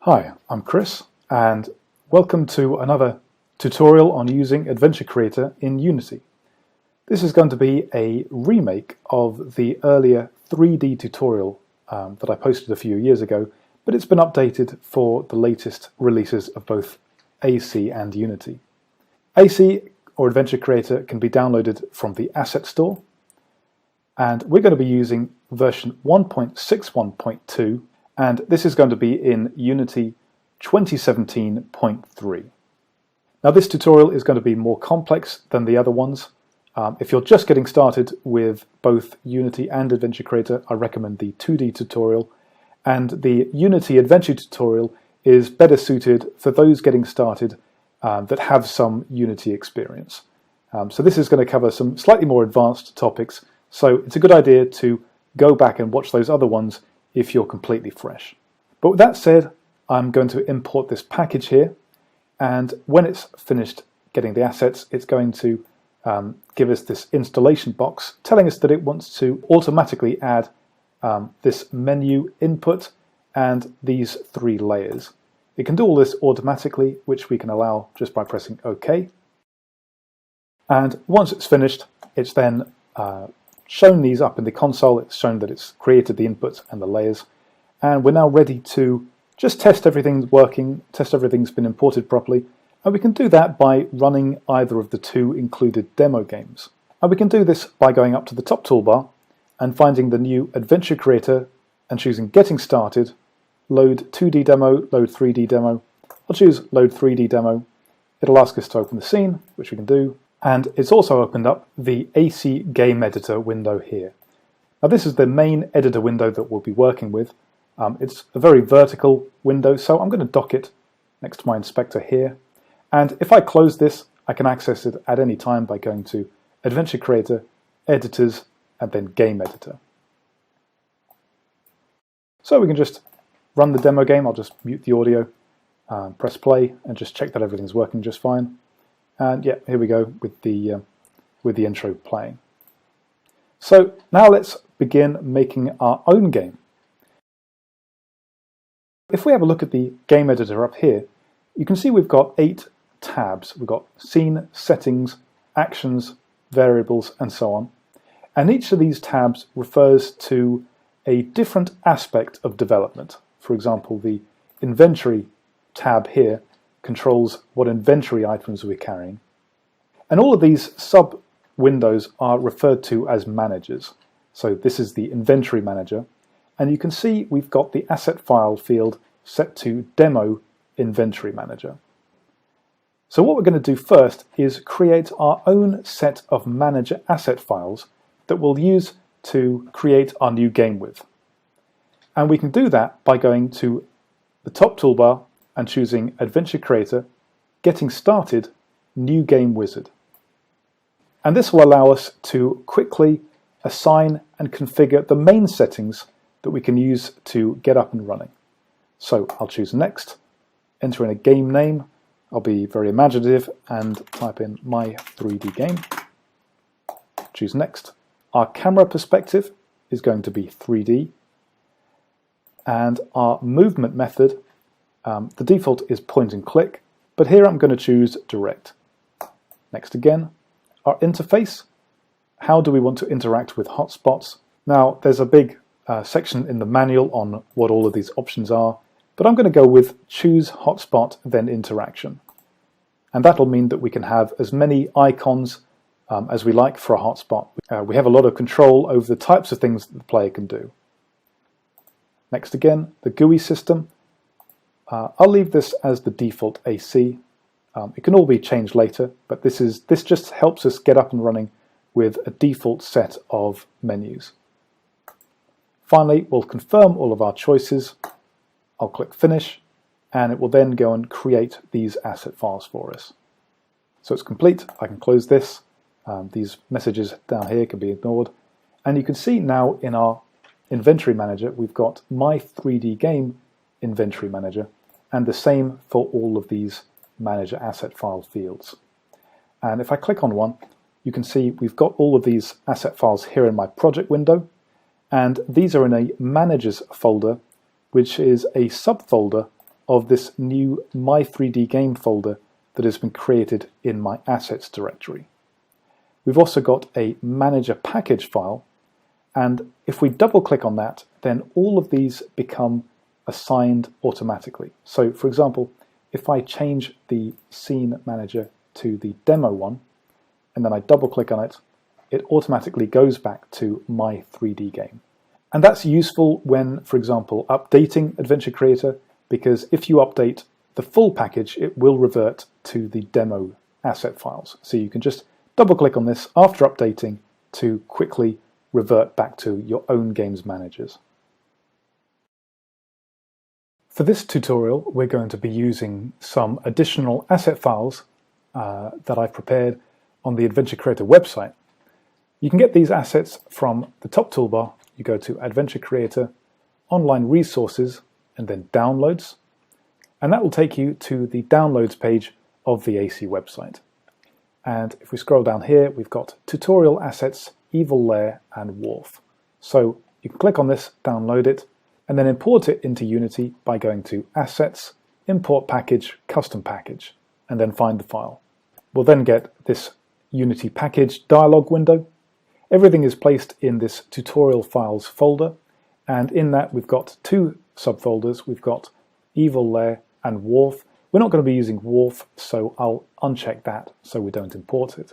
Hi, I'm Chris, and welcome to another tutorial on using Adventure Creator in Unity. This is going to be a remake of the earlier 3D tutorial that I posted a few years ago, but it's been updated for the latest releases of both AC and Unity. AC, or Adventure Creator, can be downloaded from the Asset Store, and we're going to be using version 1.61.2, and this is going to be in Unity 2017.3. Now this tutorial is going to be more complex than the other ones. If you're just getting started with both Unity and Adventure Creator, I recommend the 2D tutorial, and the Unity Adventure tutorial is better suited for those getting started that have some Unity experience. So this is going to cover some slightly more advanced topics, so it's a good idea to go back and watch those other ones if you're completely fresh. But with that said, I'm going to import this package here, and when it's finished getting the assets, it's going to give us this installation box telling us that it wants to automatically add this menu input and these three layers. It can do all this automatically, which we can allow just by pressing OK. And once it's finished, it's then shown these up in the console. It's shown that it's created the inputs and the layers, and we're now ready to just test everything's working, test everything's been imported properly, and we can do that by running either of the two included demo games. And we can do this by going up to the top toolbar and finding the new Adventure Creator and choosing Getting Started, Load 2D Demo, Load 3D Demo. I'll choose Load 3D Demo. It'll ask us to open the scene, which we can do. And it's also opened up the AC Game Editor window here. Now this is the main editor window that we'll be working with. It's a very vertical window, so I'm going to dock it next to my inspector here. And if I close this, I can access it at any time by going to Adventure Creator, Editors, and then Game Editor. So we can just run the demo game. I'll just mute the audio, press play, and just check that everything's working just fine. And yeah, here we go with the intro playing. So now let's begin making our own game. If we have a look at the game editor up here, you can see we've got 8 tabs. We've got Scene, Settings, Actions, Variables, and so on. And each of these tabs refers to a different aspect of development. For example, the Inventory tab here controls what inventory items we're carrying. And all of these sub-windows are referred to as managers. So this is the Inventory Manager. And you can see we've got the asset file field set to Demo Inventory Manager. So what we're going to do first is create our own set of manager asset files that we'll use to create our new game with. And we can do that by going to the top toolbar and choosing Adventure Creator, Getting Started, New Game Wizard. And this will allow us to quickly assign and configure the main settings that we can use to get up and running. So I'll choose Next, enter in a game name. I'll be very imaginative and type in My 3D Game. Choose Next. Our camera perspective is going to be 3D. And our movement method, the default is point and click, but here I'm going to choose direct. Next again. Our interface, how do we want to interact with hotspots? Now there's a big section in the manual on what all of these options are, but I'm going to go with choose hotspot then interaction. And that'll mean that we can have as many icons as we like for a hotspot. We have a lot of control over the types of things that the player can do. Next again, the GUI system. I'll leave this as the default AC. It can all be changed later, but this just helps us get up and running with a default set of menus. Finally, we'll confirm all of our choices. I'll click Finish, and it will then go and create these asset files for us. So it's complete. I can close this. These messages down here can be ignored. And you can see now in our Inventory Manager, we've got My 3D Game Inventory Manager, and the same for all of these Manager Asset File fields. And if I click on one, you can see we've got all of these asset files here in my project window, and these are in a Managers folder, which is a subfolder of this new My 3D Game folder that has been created in my assets directory. We've also got a manager package file, and if we double click on that, then all of these become assigned automatically. So for example, if I change the scene manager to the demo one, and then I double click on it, it automatically goes back to My 3D Game. And that's useful when, for example, updating Adventure Creator, because if you update the full package, it will revert to the demo asset files. So you can just double click on this after updating to quickly revert back to your own game's managers. For this tutorial, we're going to be using some additional asset files that I've prepared on the Adventure Creator website. You can get these assets from the top toolbar. You go to Adventure Creator, Online Resources, and then Downloads, and that will take you to the Downloads page of the AC website. And if we scroll down here, we've got Tutorial Assets, Evil Lair, and Wharf. So you can click on this, download it, and then import it into Unity by going to Assets, Import Package, Custom Package, and then find the file. We'll then get this Unity Package dialog window. Everything is placed in this Tutorial Files folder, and in that we've got two subfolders. We've got Evil Lair and Wharf. We're not going to be using Wharf, so I'll uncheck that so we don't import it.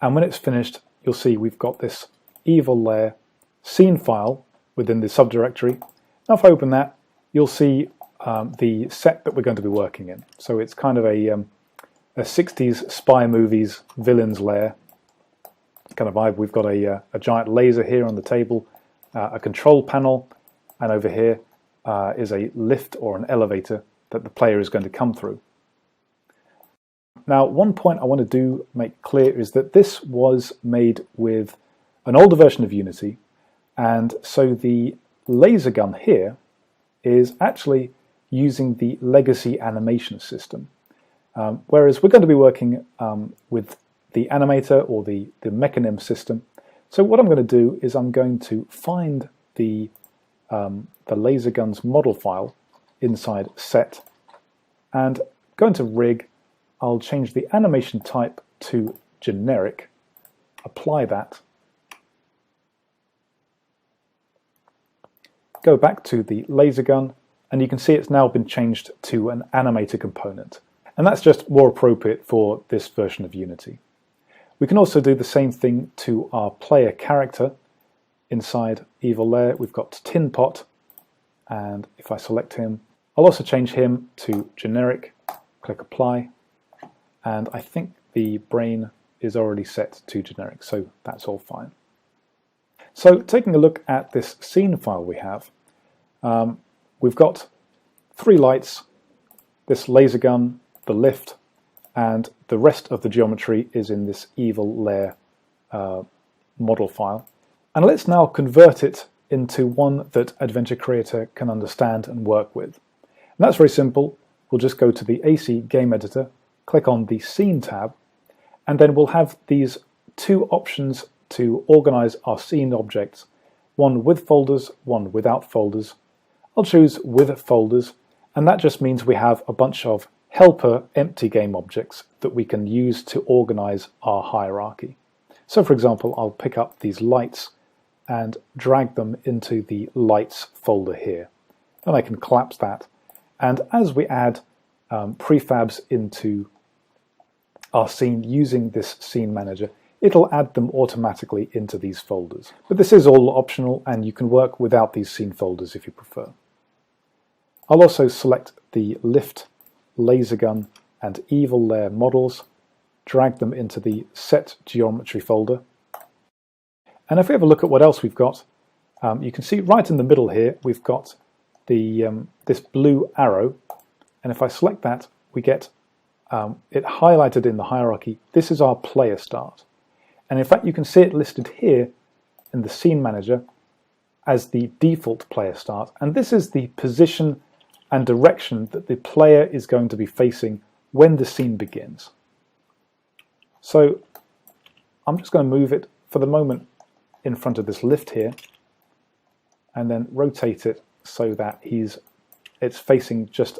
And when it's finished, you'll see we've got this Evil Lair scene file within the subdirectory. Now if I open that, you'll see the set that we're going to be working in. So it's kind of a 60s spy movies villains lair kind of vibe. We've got a giant laser here on the table, a control panel, and over here is a lift or an elevator that the player is going to come through. Now, one point I want to make clear is that this was made with an older version of Unity, and so the laser gun here is actually using the legacy animation system, whereas we're going to be working with the animator or the Mechanim system. So what I'm going to do is I'm going to find the laser gun's model file inside set, and go into rig. I'll change the animation type to generic, apply that, go back to the laser gun, and you can see it's now been changed to an animator component. And that's just more appropriate for this version of Unity. We can also do the same thing to our player character. Inside Evil Lair, we've got Tin Pot, and if I select him, I'll also change him to generic, click apply, and I think the brain is already set to generic, so that's all fine. So taking a look at this scene file we have, we've got three lights, this laser gun, the lift, and the rest of the geometry is in this Evil Lair model file. And let's now convert it into one that Adventure Creator can understand and work with. And that's very simple. We'll just go to the AC Game Editor, click on the Scene tab, and then we'll have these two options to organize our scene objects, one with folders, one without folders. I'll choose with folders, and that just means we have a bunch of helper empty game objects that we can use to organize our hierarchy. So for example, I'll pick up these lights and drag them into the lights folder here. And I can collapse that. And as we add prefabs into our scene using this scene manager, it'll add them automatically into these folders. But this is all optional, and you can work without these scene folders if you prefer. I'll also select the lift, laser gun, and Evil Lair models, drag them into the set geometry folder. And if we have a look at what else we've got, you can see right in the middle here we've got the this blue arrow, and if I select that, we get it highlighted in the hierarchy. This is our player start, and in fact you can see it listed here in the scene manager as the default player start, and this is the position and direction that the player is going to be facing when the scene begins. So I'm just going to move it for the moment in front of this lift here, and then rotate it so that he's it's facing just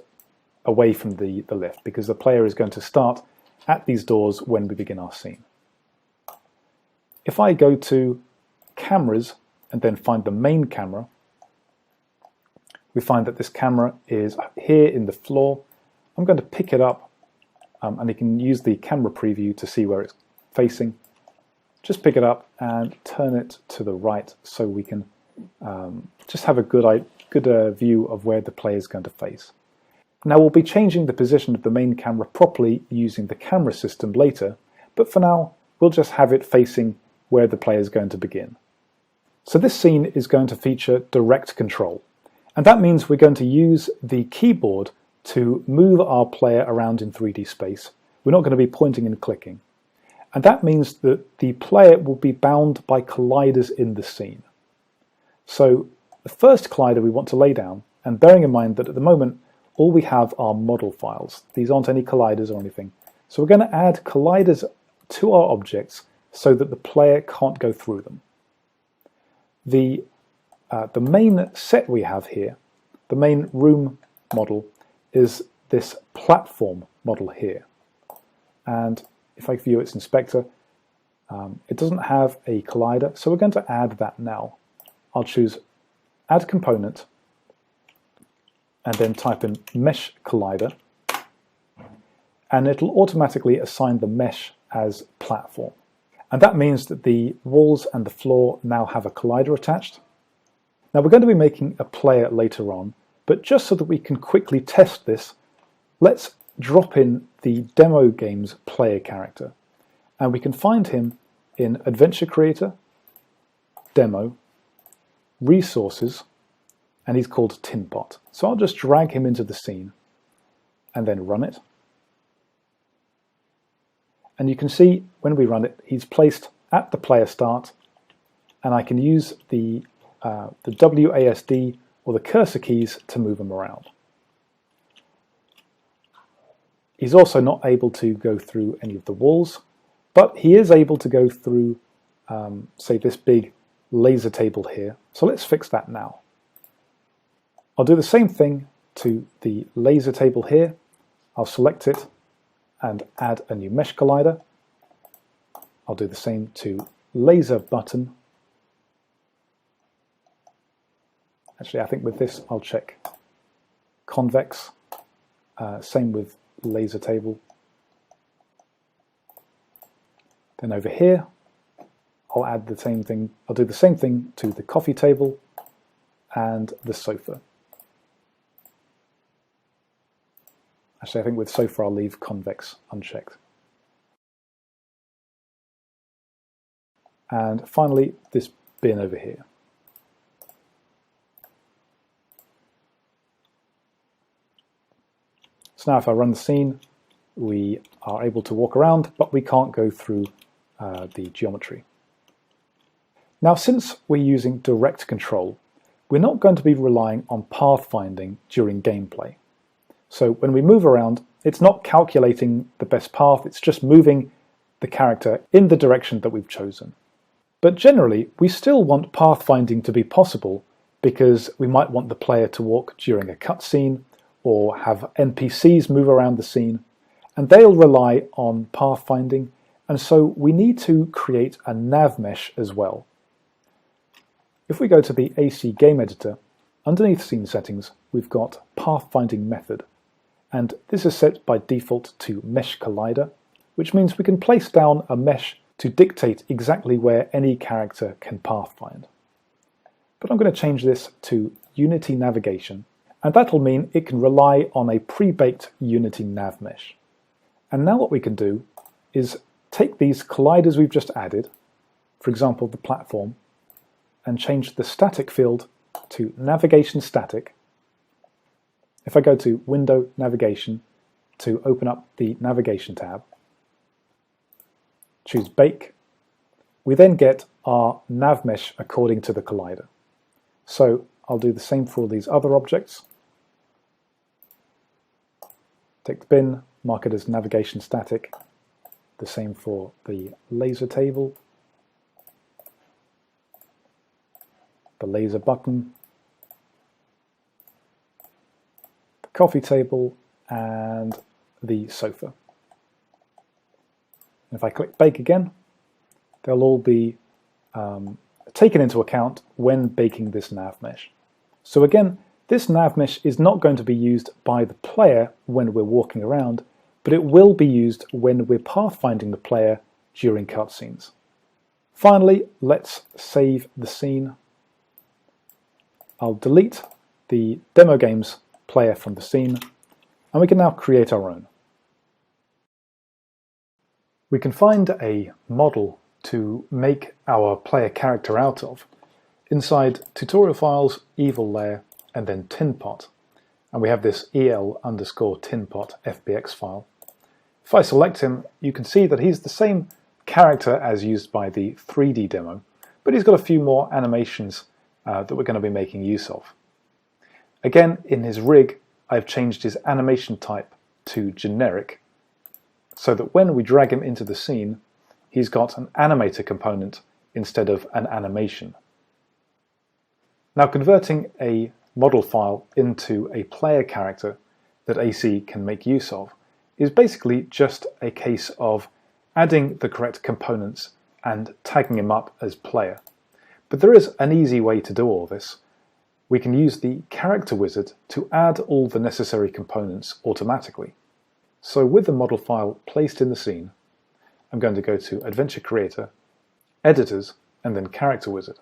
away from the lift, because the player is going to start at these doors when we begin our scene. If I go to cameras and then find the main camera, we find that this camera is here in the floor. I'm going to pick it up, and you can use the camera preview to see where it's facing. Just pick it up and turn it to the right so we can just have a good view of where the player is going to face. Now we'll be changing the position of the main camera properly using the camera system later, but for now we'll just have it facing where the player is going to begin. So this scene is going to feature direct control, and that means we're going to use the keyboard to move our player around in 3D space. We're not going to be pointing and clicking. And that means that the player will be bound by colliders in the scene. So the first collider we want to lay down, and bearing in mind that at the moment all we have are model files. These aren't any colliders or anything. So we're going to add colliders to our objects so that the player can't go through them. The main set we have here, the main room model, is this platform model here. And if I view its inspector, it doesn't have a collider, so we're going to add that now. I'll choose Add Component, and then type in Mesh Collider, and it'll automatically assign the mesh as platform. And that means that the walls and the floor now have a collider attached. Now we're going to be making a player later on, but just so that we can quickly test this, let's drop in the demo game's player character, and we can find him in Adventure Creator, Demo, Resources, and he's called Tinpot. So I'll just drag him into the scene and then run it. And you can see when we run it, he's placed at the player start, and I can use the WASD or the cursor keys to move him around. He's also not able to go through any of the walls, but he is able to go through, say, this big laser table here. So let's fix that now. I'll do the same thing to the laser table here. I'll select it and add a new mesh collider. I'll do the same to laser button. Actually, I think with this I'll check convex. Same with laser table. Then over here I'll add the same thing. I'll do the same thing to the coffee table and the sofa. Actually, I think with sofa I'll leave convex unchecked. And finally, this bin over here. So now if I run the scene, we are able to walk around, but we can't go through the geometry. Now, since we're using direct control, we're not going to be relying on pathfinding during gameplay. So when we move around, it's not calculating the best path, it's just moving the character in the direction that we've chosen. But generally, we still want pathfinding to be possible because we might want the player to walk during a cutscene or have NPCs move around the scene, and they'll rely on pathfinding, and so we need to create a nav mesh as well. If we go to the AC Game Editor, underneath Scene Settings, we've got Pathfinding Method, and this is set by default to Mesh Collider, which means we can place down a mesh to dictate exactly where any character can pathfind. But I'm going to change this to Unity Navigation, and that'll mean it can rely on a pre-baked Unity nav mesh. And now what we can do is take these colliders we've just added, for example the platform, and change the static field to Navigation Static. If I go to Window Navigation to open up the Navigation tab, choose Bake, we then get our nav mesh according to the collider. So I'll do the same for all these other objects. Take the bin, mark it as Navigation Static, the same for the laser table, the laser button, coffee table, and the sofa. If I click bake again, they'll all be taken into account when baking this nav mesh. So again, this nav mesh is not going to be used by the player when we're walking around, but it will be used when we're pathfinding the player during cutscenes. Finally, let's save the scene. I'll delete the demo games player from the scene, and we can now create our own. We can find a model to make our player character out of inside Tutorial Files, Evil Layer, and then Tinpot. And we have this el_tinpot FBX file. If I select him, you can see that he's the same character as used by the 3D demo, but he's got a few more animations that we're going to be making use of. Again, in his rig, I've changed his animation type to generic, so that when we drag him into the scene, he's got an animator component instead of an animation. Now, converting a model file into a player character that AC can make use of is basically just a case of adding the correct components and tagging him up as player. But there is an easy way to do all this. We can use the character wizard to add all the necessary components automatically. So with the model file placed in the scene, I'm going to go to Adventure Creator, Editors, and then Character Wizard.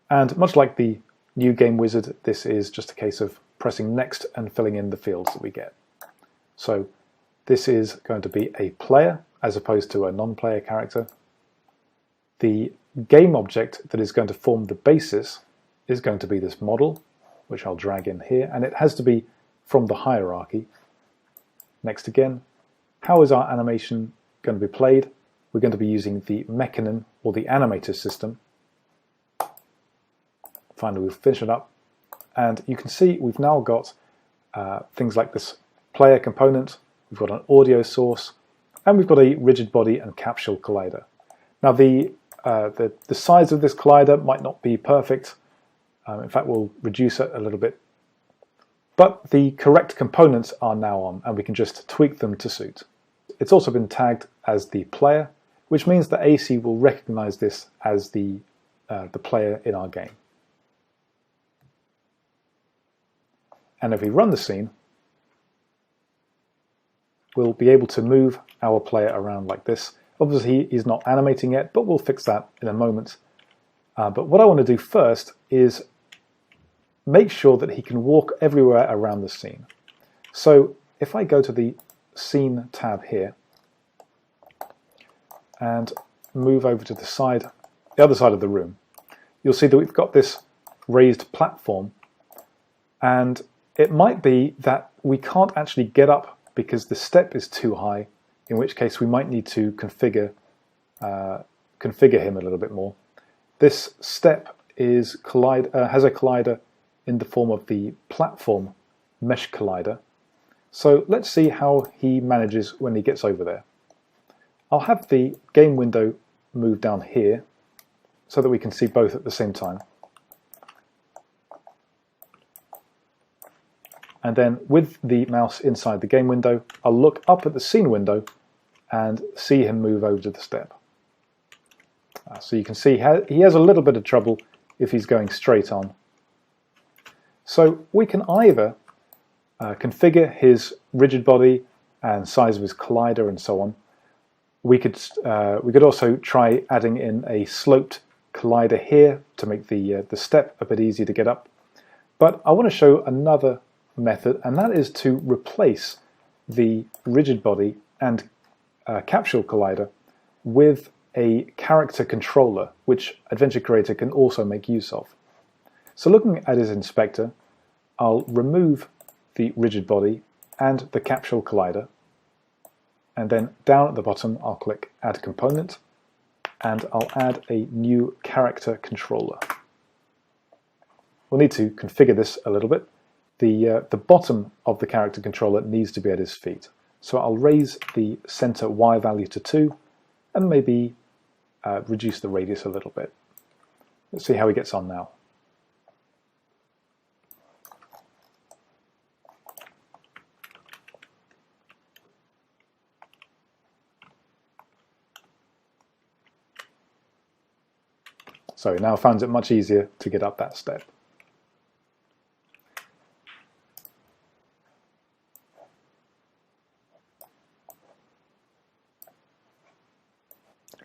And much like the new game wizard, this is just a case of pressing next and filling in the fields that we get. So this is going to be a player as opposed to a non-player character. The game object that is going to form the basis is going to be this model, which I'll drag in here, and it has to be from the hierarchy. Next again, how is our animation going to be played? We're going to be using the Mechanim or the animator system. Finally, we'll finish it up, and you can see we've now got things like this player component, we've got an audio source, and we've got a rigid body and capsule collider. Now the size of this collider might not be perfect. In fact, we'll reduce it a little bit. But the correct components are now on, and we can just tweak them to suit. It's also been tagged as the player, which means that AC will recognize this as the player in our game. And if we run the scene, we'll be able to move our player around like this. Obviously, he's not animating yet, but we'll fix that in a moment. But what I want to do first is make sure that he can walk everywhere around the scene. So if I go to the Scene tab here and move over to the other side of the room, you'll see that we've got this raised platform, and it might be that we can't actually get up because the step is too high, in which case we might need to configure him a little bit more. This step has a collider in the form of the platform mesh collider. So let's see how he manages when he gets over there. I'll have the game window move down here so that we can see both at the same time. And then with the mouse inside the game window, I'll look up at the scene window and see him move over to the step. So you can see he has a little bit of trouble if he's going straight on. So we can either configure his rigid body and size of his collider and so on. We could also try adding in a sloped collider here to make the step a bit easier to get up. But I want to show another method, and that is to replace the rigid body and capsule collider with a character controller, which Adventure Creator can also make use of. So looking at his inspector, I'll remove the rigid body and the capsule collider, and then down at the bottom I'll click Add Component, and I'll add a new character controller. We'll need to configure this a little bit. The bottom of the character controller needs to be at his feet. So I'll raise the center Y value to 2 and maybe reduce the radius a little bit. Let's see how he gets on now. So he now finds it much easier to get up that step.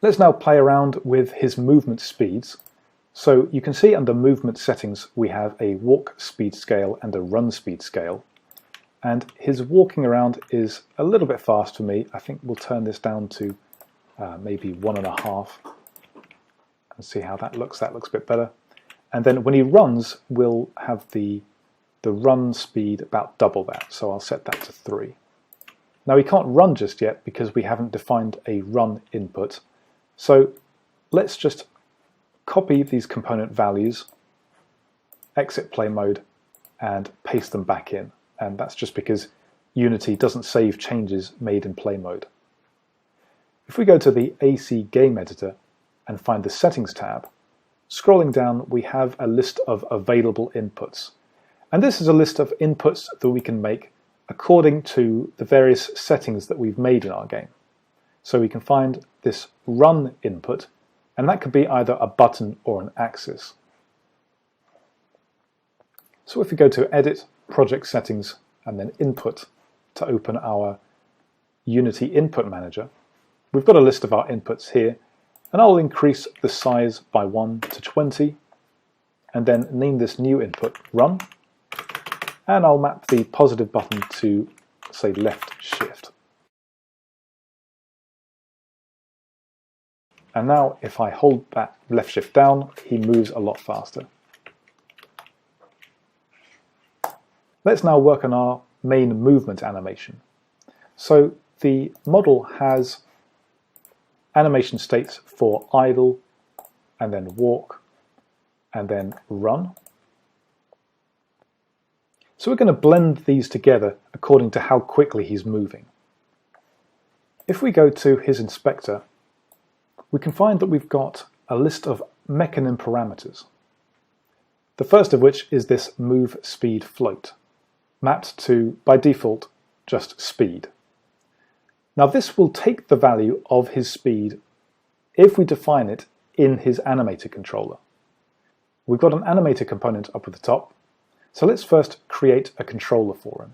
Let's now play around with his movement speeds. So you can see under movement settings we have a walk speed scale and a run speed scale. And his walking around is a little bit fast for me. I think we'll turn this down to maybe 1.5 and see how that looks. That looks a bit better. And then when he runs, we'll have the run speed about double that. So I'll set that to 3. Now he can't run just yet because we haven't defined a run input. So let's just copy these component values, exit play mode, and paste them back in. And that's just because Unity doesn't save changes made in play mode. If we go to the AC Game Editor and find the Settings tab, scrolling down we have a list of available inputs. And this is a list of inputs that we can make according to the various settings that we've made in our game. So we can find this run input, and that could be either a button or an axis. So if we go to Edit, Project Settings, and then Input to open our Unity Input Manager, we've got a list of our inputs here, and I'll increase the size by 1 to 20, and then name this new input Run, and I'll map the positive button to, say, left shift. And now if I hold that left shift down, he moves a lot faster. Let's now work on our main movement animation. So the model has animation states for idle, and then walk, and then run. So we're going to blend these together according to how quickly he's moving. If we go to his inspector, we can find that we've got a list of mechanim parameters. The first of which is this move speed float, mapped to, by default, just speed. Now this will take the value of his speed if we define it in his animator controller. We've got an animator component up at the top, so let's first create a controller for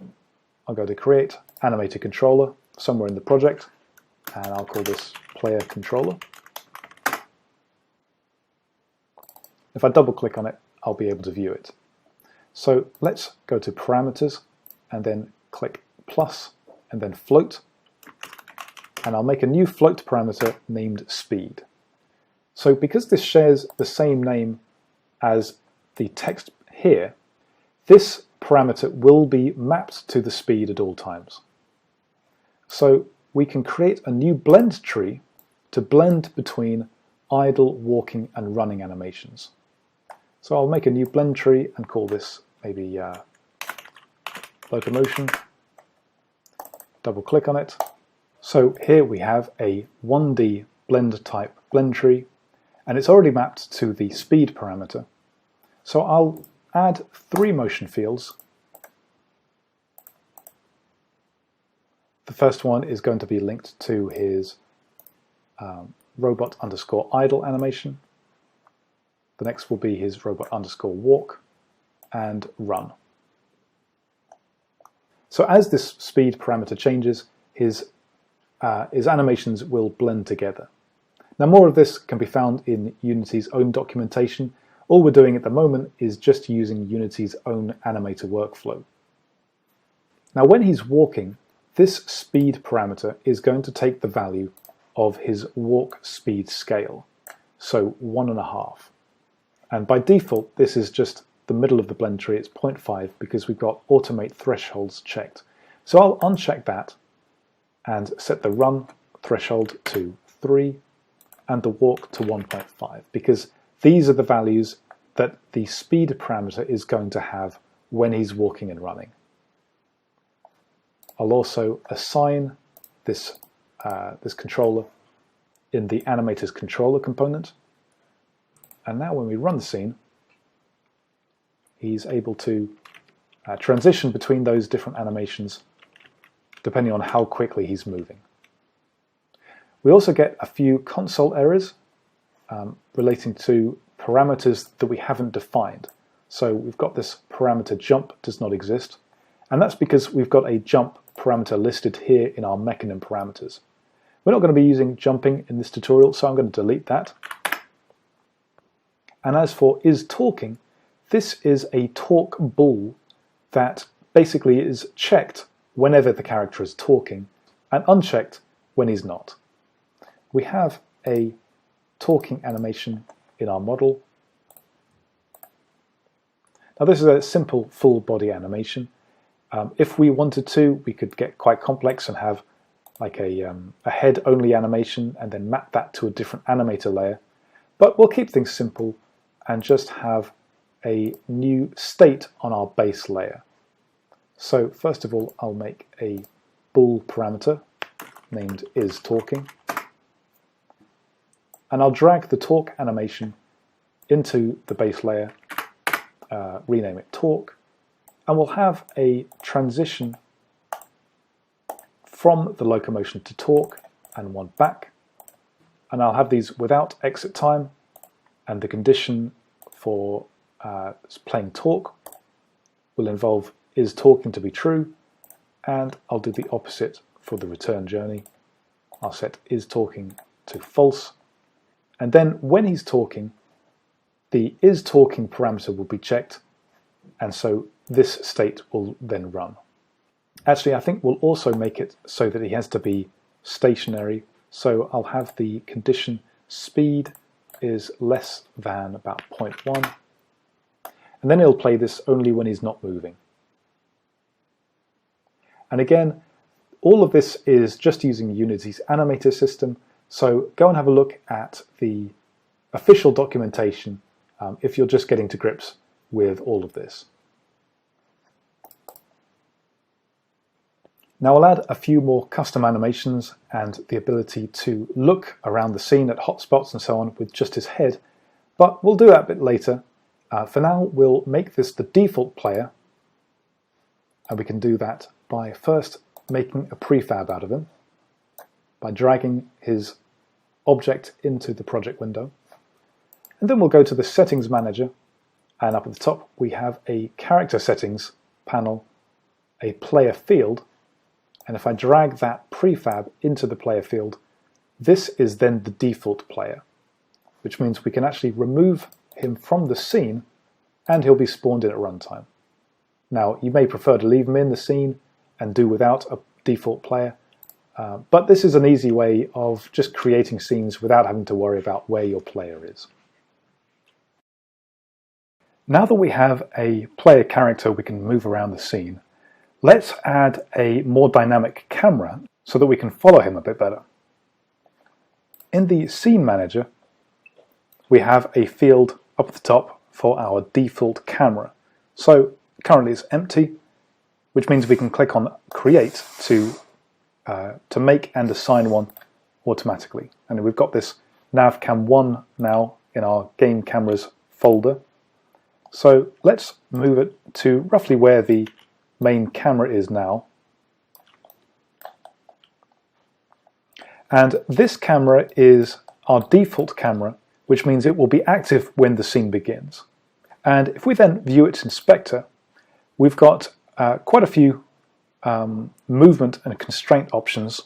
him. I'll go to Create Animator Controller somewhere in the project, and I'll call this Player Controller. If I double click on it, I'll be able to view it. So let's go to Parameters and then click plus and then Float, and I'll make a new float parameter named Speed. So because this shares the same name as the text here, this parameter will be mapped to the speed at all times. So we can create a new blend tree to blend between idle, walking, and running animations. So I'll make a new blend tree and call this maybe locomotion. Double click on it. So here we have a 1D blend type blend tree, and it's already mapped to the speed parameter. So I'll add 3 motion fields. The first one is going to be linked to his robot underscore idle animation. The next will be his robot underscore walk and run. So as this speed parameter changes, his animations will blend together. Now more of this can be found in Unity's own documentation. All we're doing at the moment is just using Unity's own animator workflow. Now when he's walking, this speed parameter is going to take the value of his walk speed scale, so 1.5. And by default, this is just the middle of the blend tree, it's 0.5 because we've got automate thresholds checked. So I'll uncheck that and set the run threshold to 3 and the walk to 1.5 because these are the values that the speed parameter is going to have when he's walking and running. I'll also assign this, this controller in the animator's controller component. And now when we run the scene, he's able to transition between those different animations depending on how quickly he's moving. We also get a few console errors. relating to parameters that we haven't defined. So we've got this parameter jump does not exist, and that's because we've got a jump parameter listed here in our mechanim parameters. We're not going to be using jumping in this tutorial, so I'm going to delete that. And as for isTalking, this is a talk bool that basically is checked whenever the character is talking and unchecked when he's not. We have a talking animation in our model. Now this is a simple full body animation. If we wanted to, we could get quite complex and have like a head only animation and then map that to a different animator layer. But we'll keep things simple and just have a new state on our base layer. So first of all, I'll make a bool parameter named isTalking. And I'll drag the talk animation into the base layer, rename it talk, and we'll have a transition from the locomotion to talk and one back. And I'll have these without exit time, and the condition for playing talk will involve isTalking to be true, and I'll do the opposite for the return journey. I'll set isTalking to false, and then when he's talking, the isTalking parameter will be checked, and so this state will then run. Actually, I think we'll also make it so that he has to be stationary, so I'll have the condition speed is less than about 0.1, and then he'll play this only when he's not moving. And again, all of this is just using Unity's animator system, so go and have a look at the official documentation if you're just getting to grips with all of this. Now I'll add a few more custom animations and the ability to look around the scene at hotspots and so on with just his head, but we'll do that a bit later. For now, we'll make this the default player, and we can do that by first making a prefab out of him, by dragging his object into the project window. And then we'll go to the settings manager, and up at the top we have a character settings panel, a player field, and if I drag that prefab into the player field, this is then the default player, which means we can actually remove him from the scene and he'll be spawned in at runtime. Now, you may prefer to leave him in the scene and do without a default player, but this is an easy way of just creating scenes without having to worry about where your player is. Now that we have a player character we can move around the scene, let's add a more dynamic camera so that we can follow him a bit better. In the scene manager, we have a field up at the top for our default camera. So currently it's empty, which means we can click on create to make and assign one automatically. And we've got this navcam1 now in our game cameras folder. So let's move it to roughly where the main camera is now. And this camera is our default camera, which means it will be active when the scene begins. And if we then view its inspector, we've got quite a few movement and constraint options.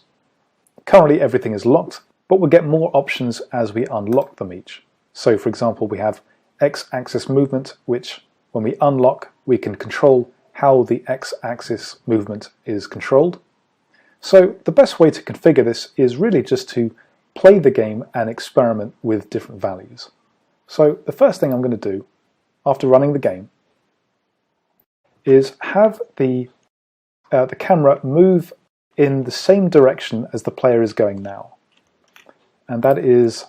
Currently everything is locked, but we'll get more options as we unlock them each. So for example, we have X-axis movement, which when we unlock, we can control how the X-axis movement is controlled. So the best way to configure this is really just to play the game and experiment with different values. So the first thing I'm going to do after running the game is have the camera move in the same direction as the player is going now. And that is,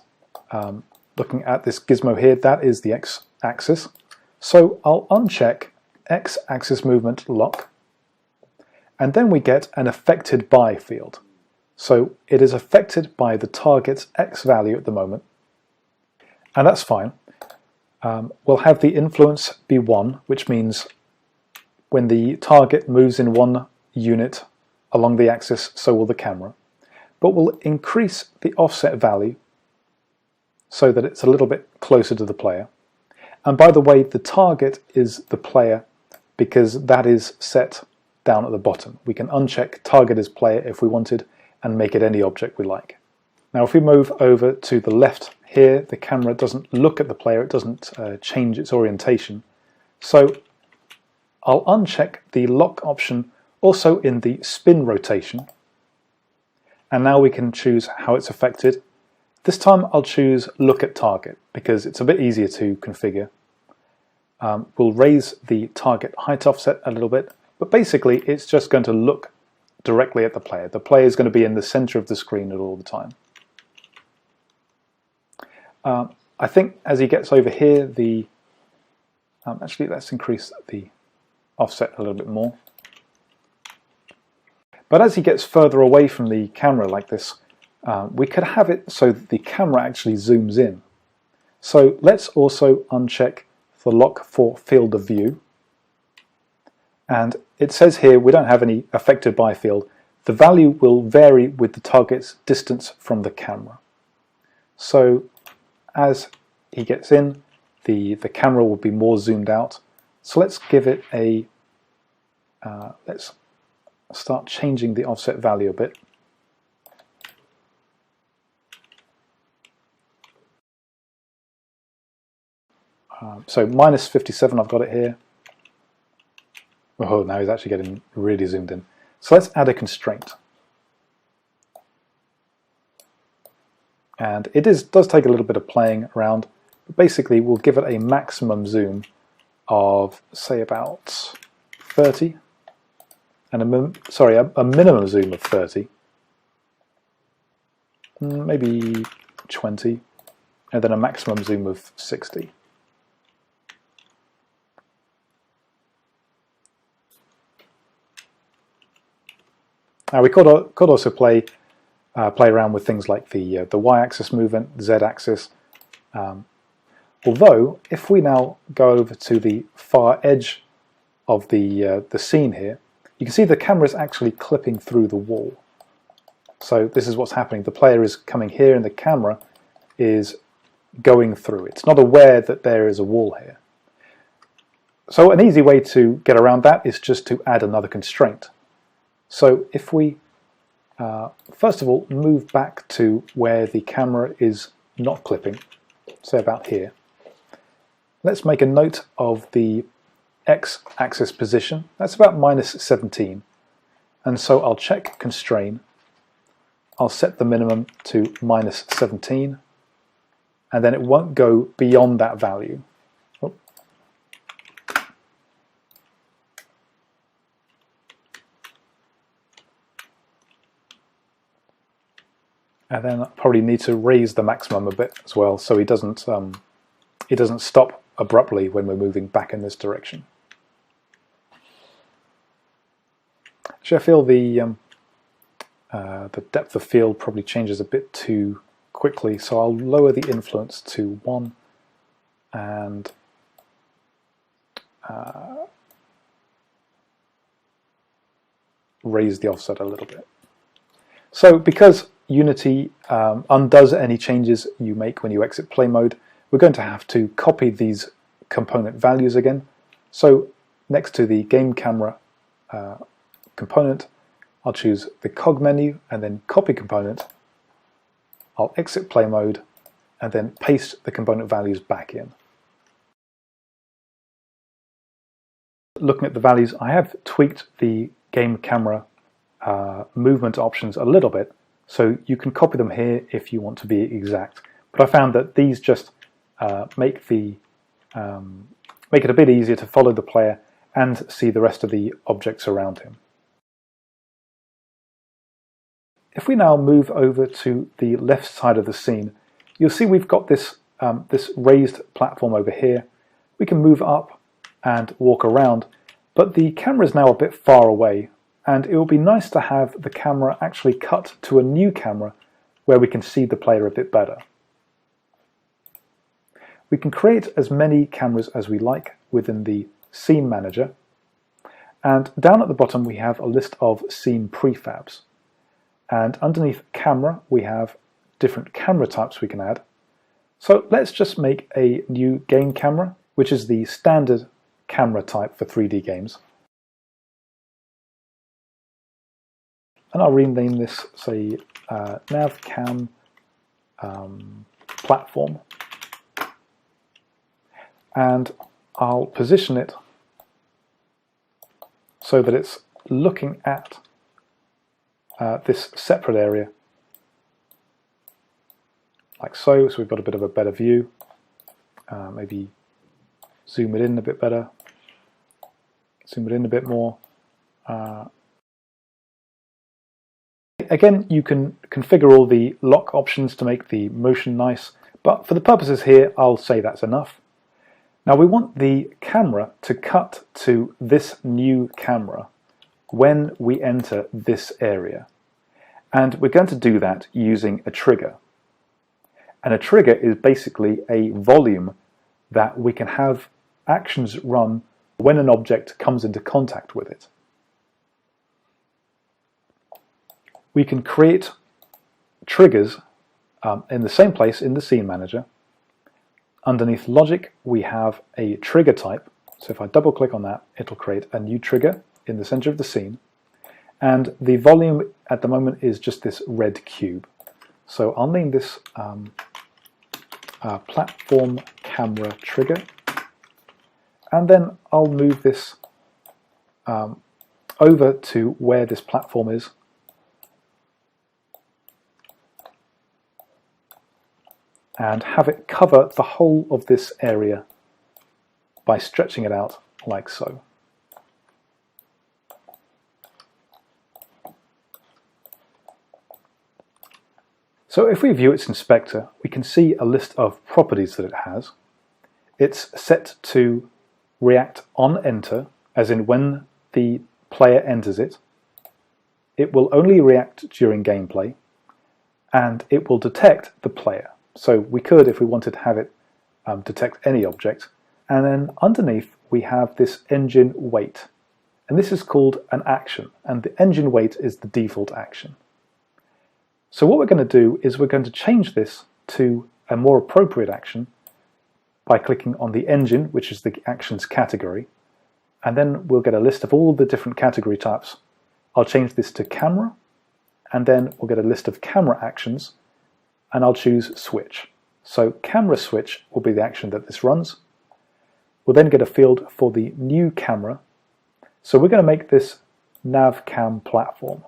looking at this gizmo here, that is the X-axis. So I'll uncheck X-axis movement lock, and then we get an affected by field. So it is affected by the target's X value at the moment, and that's fine. We'll have the influence be 1, which means when the target moves in one unit along the axis, so will the camera. But we'll increase the offset value so that it's a little bit closer to the player. And by the way, the target is the player because that is set down at the bottom. We can uncheck target as player if we wanted and make it any object we like. Now if we move over to the left here, the camera doesn't look at the player, it doesn't change its orientation. So I'll uncheck the lock option also in the spin rotation. And now we can choose how it's affected. This time I'll choose look at target because it's a bit easier to configure. We'll raise the target height offset a little bit, but basically it's just going to look directly at the player. The player is going to be in the center of the screen at all the time. I think as he gets over here, actually let's increase the offset a little bit more. But as he gets further away from the camera like this, we could have it so that the camera actually zooms in. So let's also uncheck the lock for field of view. And it says here we don't have any affected by field. The value will vary with the target's distance from the camera. So as he gets in, the camera will be more zoomed out. So let's give it a, let's start changing the offset value a bit. So minus 57, I've got it here. Oh, now he's actually getting really zoomed in. So let's add a constraint. And it does take a little bit of playing around, but basically we'll give it a maximum zoom of, say, about 30, and a minimum zoom of 30, maybe 20, and then a maximum zoom of 60. Now we could also play around with things like the y-axis movement, the z-axis. Although, if we now go over to the far edge of the scene here, you can see the camera is actually clipping through the wall. So this is what's happening. The player is coming here and the camera is going through. It's not aware that there is a wall here. So an easy way to get around that is just to add another constraint. So if we first of all move back to where the camera is not clipping, say about here, let's make a note of the x-axis position. That's about minus 17. And so I'll check constrain. I'll set the minimum to minus 17. And then it won't go beyond that value. Oh. And then I probably need to raise the maximum a bit as well, so it doesn't stop abruptly when we're moving back in this direction. Actually, I feel the depth of field probably changes a bit too quickly, so I'll lower the influence to 1 and raise the offset a little bit. So because Unity undoes any changes you make when you exit play mode, we're going to have to copy these component values again. So next to the game camera component, I'll choose the cog menu and then copy component. I'll exit play mode and then paste the component values back in. Looking at the values, I have tweaked the game camera movement options a little bit, so you can copy them here if you want to be exact. But I found that these just make it a bit easier to follow the player and see the rest of the objects around him. If we now move over to the left side of the scene, you'll see we've got this raised platform over here. We can move up and walk around, but the camera is now a bit far away, and it will be nice to have the camera actually cut to a new camera where we can see the player a bit better. We can create as many cameras as we like within the Scene Manager, and down at the bottom we have a list of scene prefabs. And underneath camera we have different camera types we can add. So let's just make a new game camera, which is the standard camera type for 3D games. And I'll rename this, say, NavCam platform. And I'll position it so that it's looking at this separate area, like so. So we've got a bit of a better view. Maybe zoom it in a bit better, zoom it in a bit more. Again, you can configure all the lock options to make the motion nice, but for the purposes here, I'll say that's enough. Now we want the camera to cut to this new camera when we enter this area. And we're going to do that using a trigger. And a trigger is basically a volume that we can have actions run when an object comes into contact with it. We can create triggers in the same place in the scene manager. Underneath logic, we have a trigger type. So if I double click on that, it'll create a new trigger in the center of the scene. And the volume at the moment is just this red cube. So I'll name this platform camera trigger. And then I'll move this over to where this platform is. And have it cover the whole of this area by stretching it out like so. So if we view its inspector, we can see a list of properties that it has. It's set to react on enter, as in when the player enters it. It will only react during gameplay, and it will detect the player. So we could, if we wanted to have it detect any object. And then underneath we have this engine wait. And this is called an action. And the engine wait is the default action. So what we're going to do is we're going to change this to a more appropriate action by clicking on the engine, which is the actions category. And then we'll get a list of all the different category types. I'll change this to camera. And then we'll get a list of camera actions. And I'll choose switch. So camera switch will be the action that this runs. We'll then get a field for the new camera. So we're going to make this NavCam platform.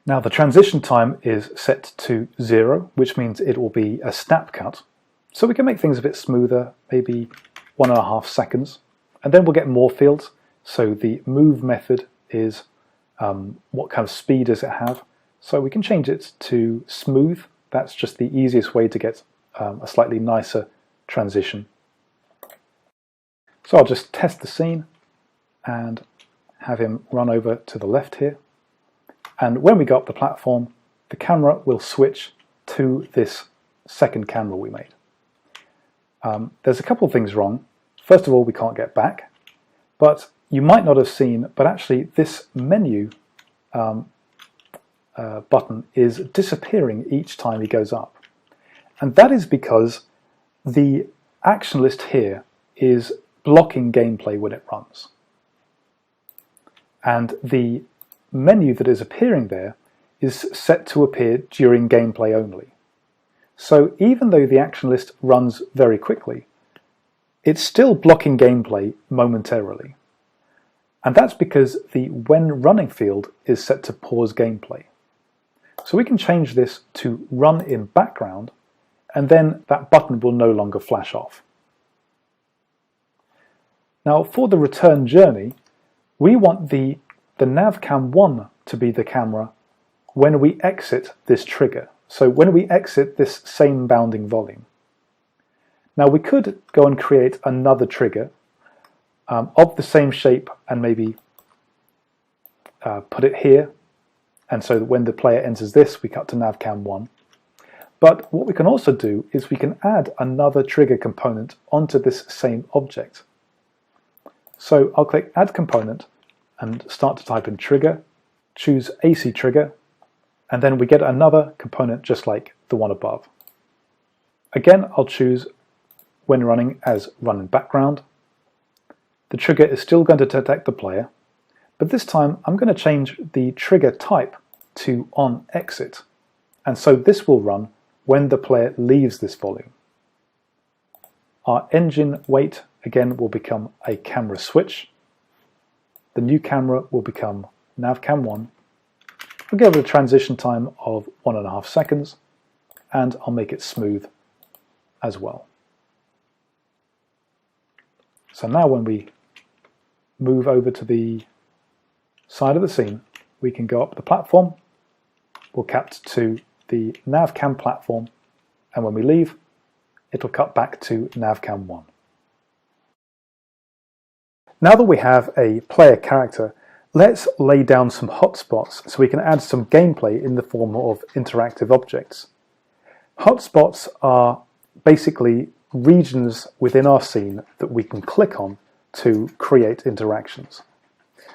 Now the transition time is set to 0, which means it will be a snap cut. So we can make things a bit smoother, maybe 1.5 seconds. And then we'll get more fields. So the move method is what kind of speed does it have. So we can change it to smooth. That's just the easiest way to get a slightly nicer transition. So I'll just test the scene and have him run over to the left here. And when we go up the platform, the camera will switch to this second camera we made. There's a couple of things wrong. First of all, we can't get back. But you might not have seen, but actually this menu button is disappearing each time he goes up. And that is because the action list here is blocking gameplay when it runs. And the menu that is appearing there is set to appear during gameplay only. So even though the action list runs very quickly, it's still blocking gameplay momentarily. And that's because the when running field is set to pause gameplay. So we can change this to run in background, and then that button will no longer flash off. Now for the return journey, we want the NavCam 1 to be the camera when we exit this trigger. So when we exit this same bounding volume. Now we could go and create another trigger of the same shape and maybe put it here. And so that when the player enters this, we cut to NavCam 1. But what we can also do is we can add another trigger component onto this same object. So I'll click Add Component and start to type in trigger, choose AC trigger, and then we get another component just like the one above. Again, I'll choose when running as run in background. The trigger is still going to detect the player, but this time I'm going to change the trigger type to on exit, and so this will run when the player leaves this volume. Our engine wait again will become a camera switch. The new camera will become navcam 1. I'll give it a transition time of 1.5 seconds, and I'll make it smooth as well. So now when we move over to the side of the scene, we can go up the platform, we'll cut to the navcam platform, and when we leave, it'll cut back to navcam 1. Now that we have a player character, let's lay down some hotspots so we can add some gameplay in the form of interactive objects. Hotspots are basically regions within our scene that we can click on to create interactions.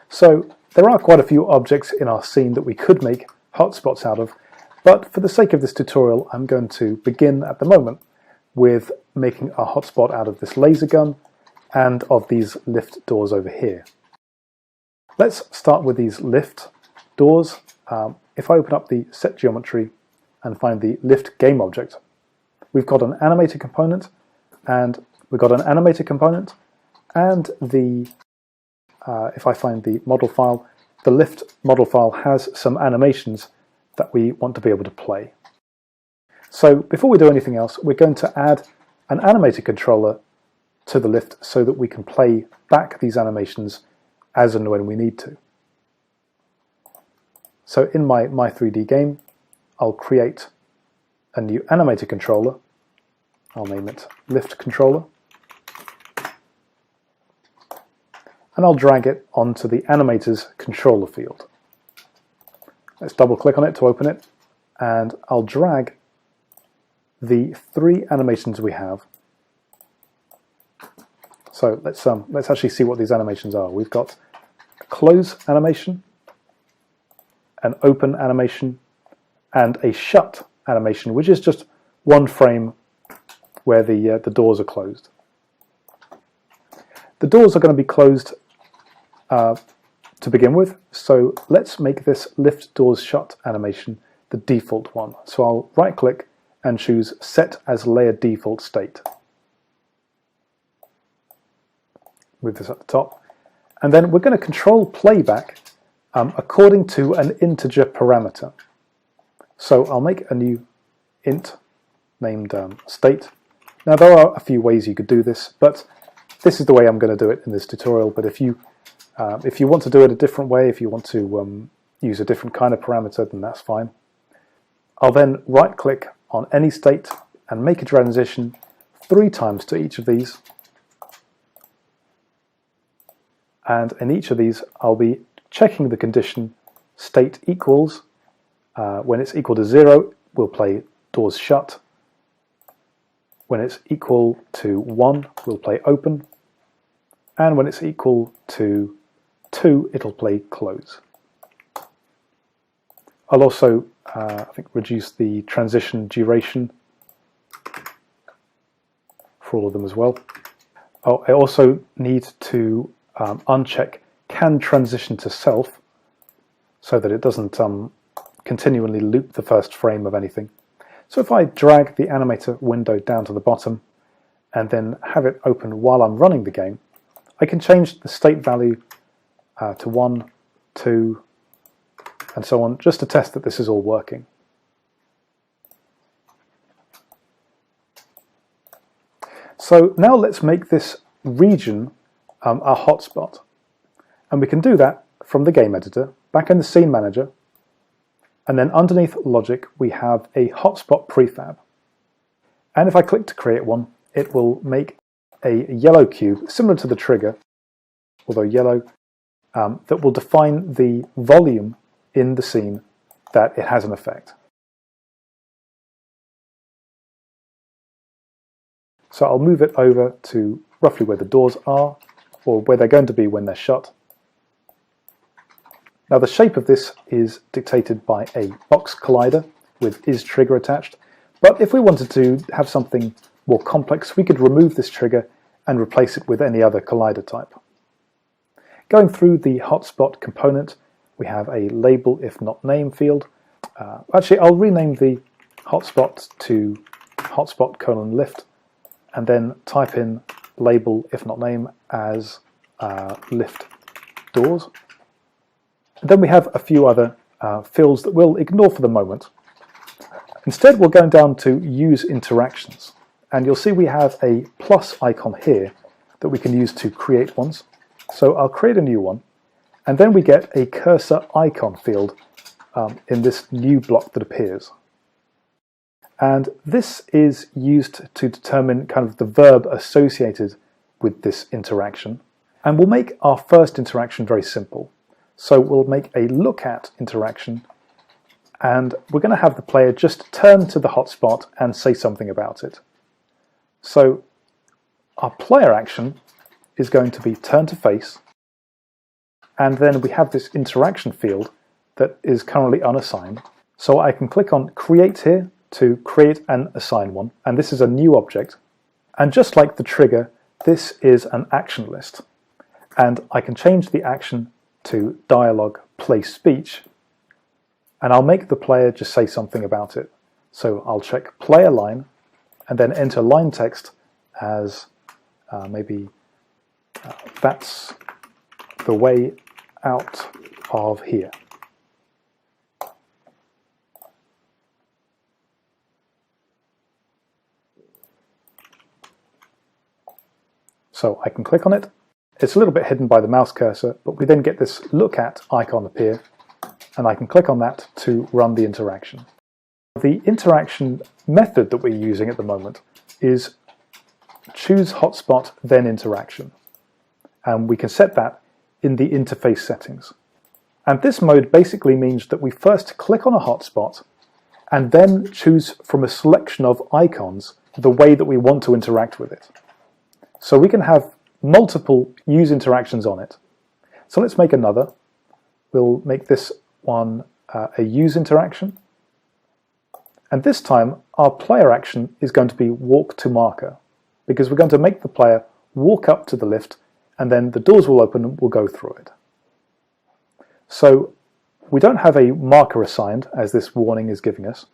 So there are quite a few objects in our scene that we could make hotspots out of, but for the sake of this tutorial I'm going to begin at the moment with making a hotspot out of this laser gun and of these lift doors over here. Let's start with these lift doors. If I open up the set geometry and find the lift game object, we've got an animated component, and the if I find the model file, the lift model file has some animations that we want to be able to play. So before we do anything else, we're going to add an animated controller to the lift so that we can play back these animations as and when we need to. So in my 3D game, I'll create a new animated controller. I'll name it lift controller. And I'll drag it onto the animator's controller field. Let's double click on it to open it, and I'll drag the 3 animations we have. So let's actually see what these animations are. We've got a close animation, an open animation, and a shut animation, which is just one frame where the doors are closed. The doors are going to be closed to begin with, so let's make this lift doors shut animation the default one. So I'll right click and choose set as layer default state. Move this at the top, and then we're going to control playback according to an integer parameter. So I'll make a new int named state. Now there are a few ways you could do this, but this is the way I'm going to do it in this tutorial. But if you want to do it a different way, if you want to use a different kind of parameter, then that's fine. I'll then right click on any state and make a transition 3 times to each of these. And in each of these, I'll be checking the condition state equals. When it's equal to 0, we'll play doors shut. When it's equal to 1, we'll play open. And when it's equal to 2, it'll play close. I'll also, I think, reduce the transition duration for all of them as well. Oh, I also need to uncheck can transition to self so that it doesn't continually loop the first frame of anything. So if I drag the animator window down to the bottom and then have it open while I'm running the game, I can change the state value to 1, 2, and so on, just to test that this is all working. So now let's make this region our hotspot. And we can do that from the game editor, back in the scene manager, and then underneath logic we have a hotspot prefab. And if I click to create one, it will make a yellow cube, similar to the trigger, although yellow, that will define the volume in the scene that it has an effect. So I'll move it over to roughly where the doors are, or where they're going to be when they're shut. Now the shape of this is dictated by a box collider with isTrigger attached, But if we wanted to have something more complex, we could remove this trigger and replace it with any other collider type. Going through the hotspot component, we have a label if not name field. Actually, I'll rename the hotspot to hotspot:lift and then type in label if not name as lift doors. And then we have a few other fields that we'll ignore for the moment. Instead, we're going down to use interactions, and you'll see we have a plus icon here that we can use to create ones. So I'll create a new one, and then we get a cursor icon field in this new block that appears. And this is used to determine kind of the verb associated with this interaction. And we'll make our first interaction very simple. So we'll make a look at interaction, and we're going to have the player just turn to the hotspot and say something about it. So our player action is going to be turn to face, and then we have this interaction field that is currently unassigned. So I can click on create here to create and assign one, and this is a new object. And just like the trigger, this is an action list, and I can change the action to dialogue play speech, and I'll make the player just say something about it. So I'll check player line and then enter line text as maybe that's the way out of here. So I can click on it. It's a little bit hidden by the mouse cursor, but we then get this look at icon appear, and I can click on that to run the interaction. The interaction method that we're using at the moment is choose hotspot then interaction, and we can set that in the interface settings. And this mode basically means that we first click on a hotspot and then choose from a selection of icons the way that we want to interact with it. So we can have multiple use interactions on it. So let's make another. We'll make this one a use interaction. And this time our player action is going to be walk to marker, because we're going to make the player walk up to the lift, and then the doors will open and we'll go through it. So we don't have a marker assigned, as this warning is giving us,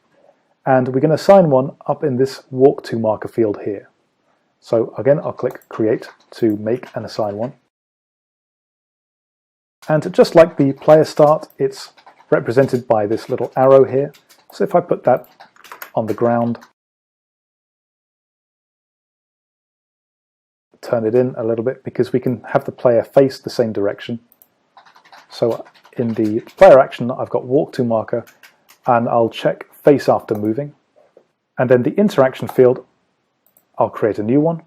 and we can assign one up in this walk to marker field here. So again, I'll click create to make and assign one. And just like the player start, it's represented by this little arrow here. So if I put that on the ground, turn it in a little bit, because we can have the player face the same direction. So in the player action, I've got walk to marker, and I'll check face after moving. And then the interaction field, I'll create a new one.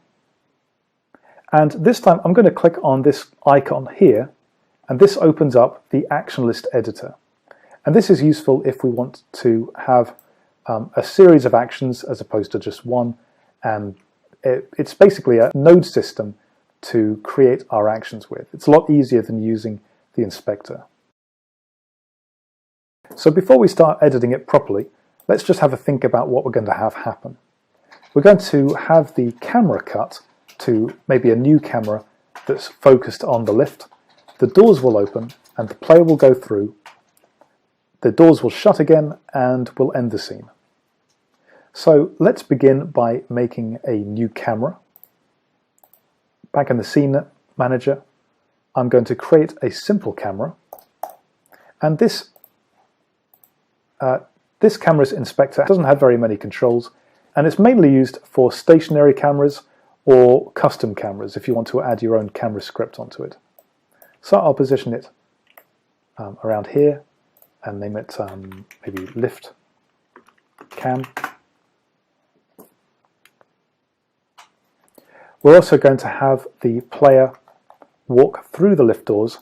And this time I'm going to click on this icon here, and this opens up the action list editor. And this is useful if we want to have a series of actions as opposed to just one, and it's basically a node system to create our actions with. It's a lot easier than using the inspector. So before we start editing it properly, let's just have a think about what we're going to have happen. We're going to have the camera cut to maybe a new camera that's focused on the lift. The doors will open and the player will go through. The doors will shut again and we'll end the scene. So let's begin by making a new camera. Back in the scene manager, I'm going to create a simple camera, and this camera's inspector doesn't have very many controls, and it's mainly used for stationary cameras or custom cameras if you want to add your own camera script onto it. So I'll position it around here and name it maybe lift cam. We're also going to have the player walk through the lift doors,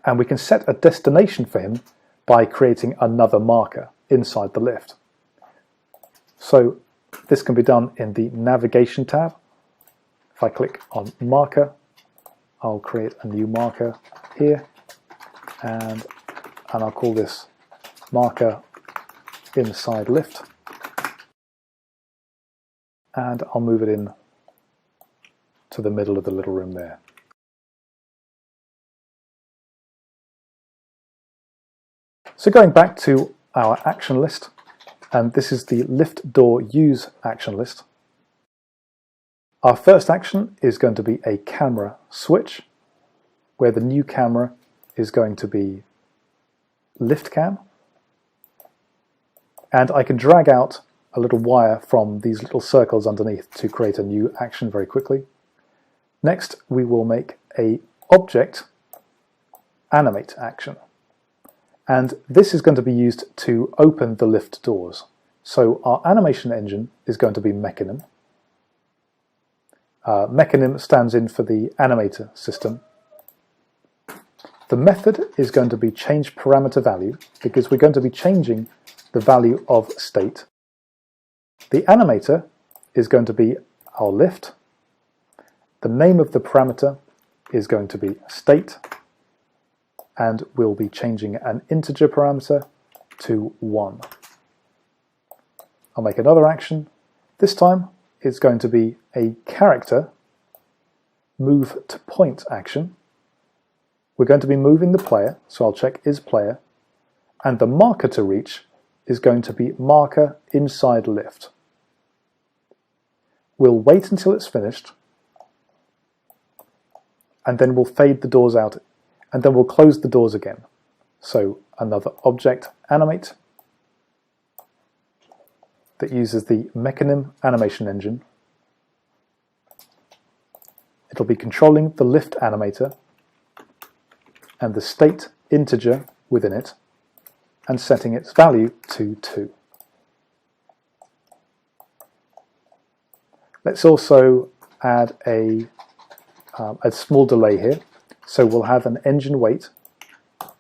and we can set a destination for him by creating another marker inside the lift. So this can be done in the navigation tab. If I click on marker, I'll create a new marker here, and I'll call this marker inside lift. and I'll move it in to the middle of the little room there. So going back to our action list, and this is the lift door use action list. Our first action is going to be a camera switch, where the new camera is going to be lift cam. And I can drag out a little wire from these little circles underneath to create a new action very quickly. Next, we will make a object animate action. And this is going to be used to open the lift doors. So our animation engine is going to be Mechanim. Mechanim stands in for the animator system. The method is going to be change parameter value, because we're going to be changing the value of state. The animator is going to be our lift. The name of the parameter is going to be state, and we'll be changing an integer parameter to 1. I'll make another action. This time it's going to be a character move to point action. We're going to be moving the player, so I'll check is player, and the marker to reach is going to be marker inside lift. We'll wait until it's finished, and then we'll fade the doors out, and then we'll close the doors again. So another object animate that uses the Mechanim animation engine. It'll be controlling the lift animator and the state integer within it, and setting its value to 2. Let's also add a small delay here. So we'll have an engine wait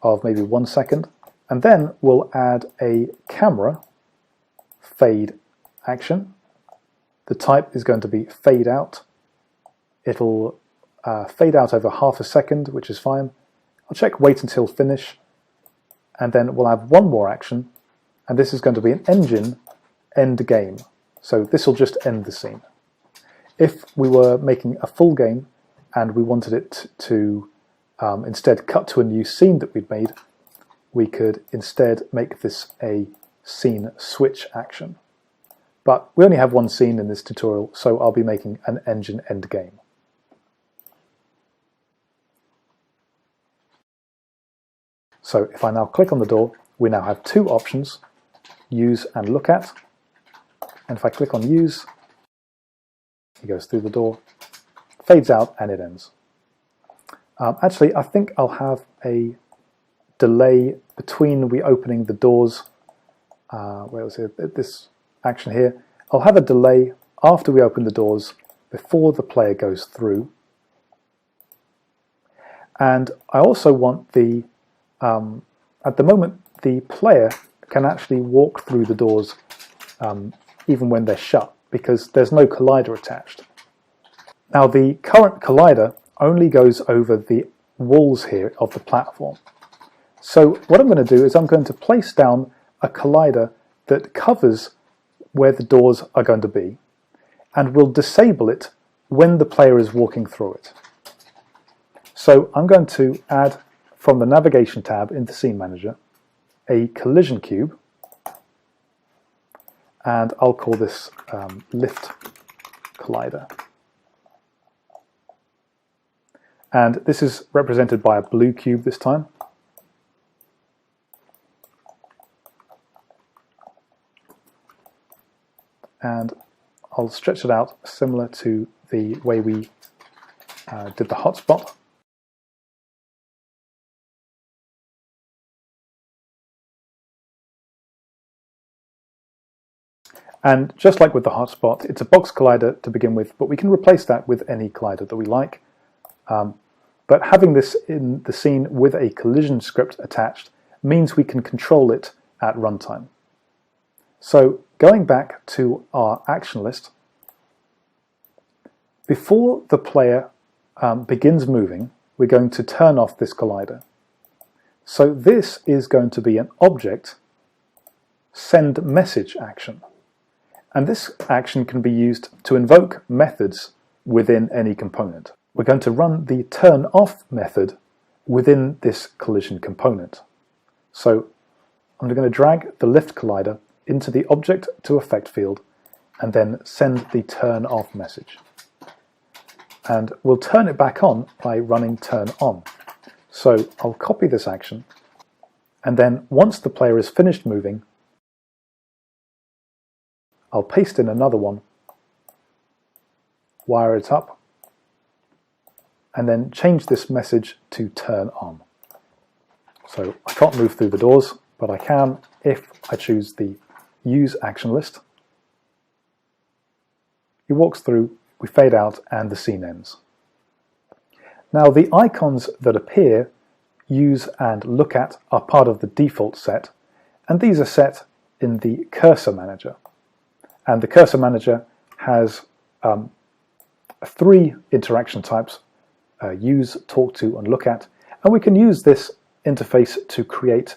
of maybe 1 second, and then we'll add a camera fade action. The type is going to be fade out. It'll fade out over half a second, which is fine. I'll check wait until finish, and then we'll have one more action, and this is going to be an engine end game. So this will just end the scene. If we were making a full game and we wanted it to instead cut to a new scene that we'd made, we could instead make this a scene switch action. But we only have one scene in this tutorial, so I'll be making an engine end game. So if I now click on the door, we now have two options, use and look at. And if I click on use, it goes through the door, fades out, and it ends. Actually, I think I'll have a delay between we opening the doors. Where was it? This action here. I'll have a delay after we open the doors, before the player goes through. And I also want the, at the moment, the player can actually walk through the doors even when they're shut, because there's no collider attached. Now the current collider only goes over the walls here of the platform. So what I'm going to do is I'm going to place down a collider that covers where the doors are going to be, and will disable it when the player is walking through it. So I'm going to add from the navigation tab in the Scene Manager a collision cube, and I'll call this lift collider. And this is represented by a blue cube this time. And I'll stretch it out similar to the way we did the hotspot. And just like with the hotspot, it's a box collider to begin with, but we can replace that with any collider that we like. But having this in the scene with a collision script attached means we can control it at runtime. So going back to our action list, before the player begins moving, we're going to turn off this collider. So this is going to be an object send message action. And this action can be used to invoke methods within any component. We're going to run the turn off method within this collision component. So I'm going to drag the lift collider into the object to effect field and then send the turn off message. And we'll turn it back on by running turn on. So I'll copy this action, and then once the player is finished moving, I'll paste in another one, wire it up, and then change this message to turn on. So I can't move through the doors, but I can if I choose the use action list. He walks through, we fade out, and the scene ends. Now the icons that appear, use and look at, are part of the default set, and these are set in the cursor manager. And the cursor manager has 3 interaction types: use, talk to, and look at, and we can use this interface to create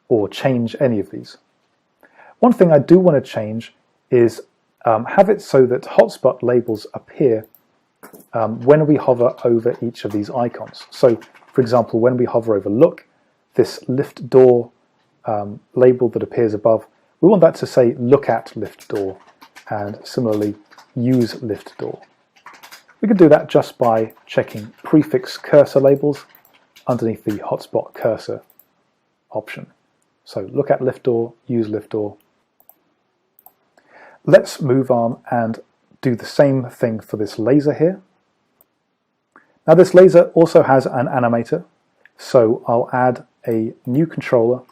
or change any of these. One thing I do want to change is have it so that hotspot labels appear when we hover over each of these icons. So, for example, when we hover over look, this lift door label that appears above, we want that to say look at lift door, and similarly use lift door. We can do that just by checking prefix cursor labels underneath the hotspot cursor option. So look at lift door, use lift door. Let's move on and do the same thing for this laser here. Now this laser also has an animator, so I'll add a new controller,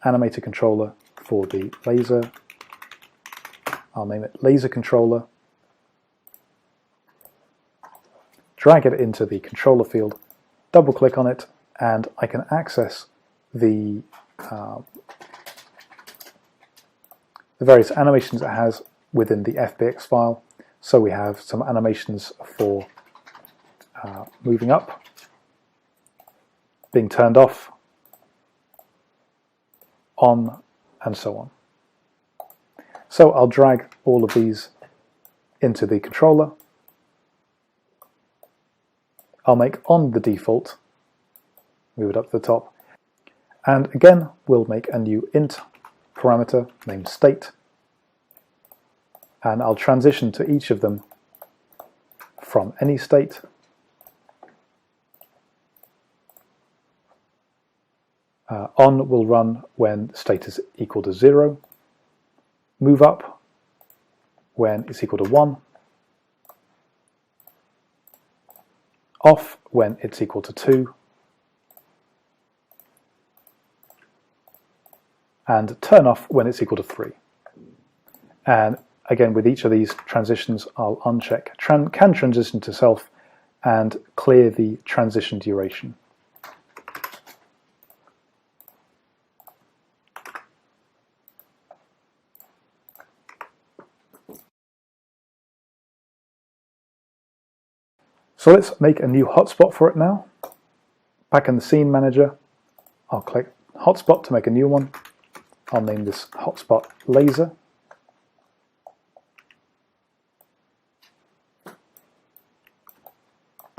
animator controller for the laser. I'll name it laser controller. Drag it into the controller field, double click on it, and I can access the various animations it has within the FBX file. So we have some animations for moving up, being turned off, on, and so on. So I'll drag all of these into the controller. I'll make on the default, move it up to the top, and again we'll make a new int parameter named state, and I'll transition to each of them from any state. On will run when state is equal to 0, move up when it's equal to 1, off when it's equal to 2, and turn off when it's equal to 3. And again, with each of these transitions, I'll uncheck can transition to self and clear the transition duration. So let's make a new hotspot for it now. Back in the scene manager, I'll click hotspot to make a new one. I'll name this hotspot laser.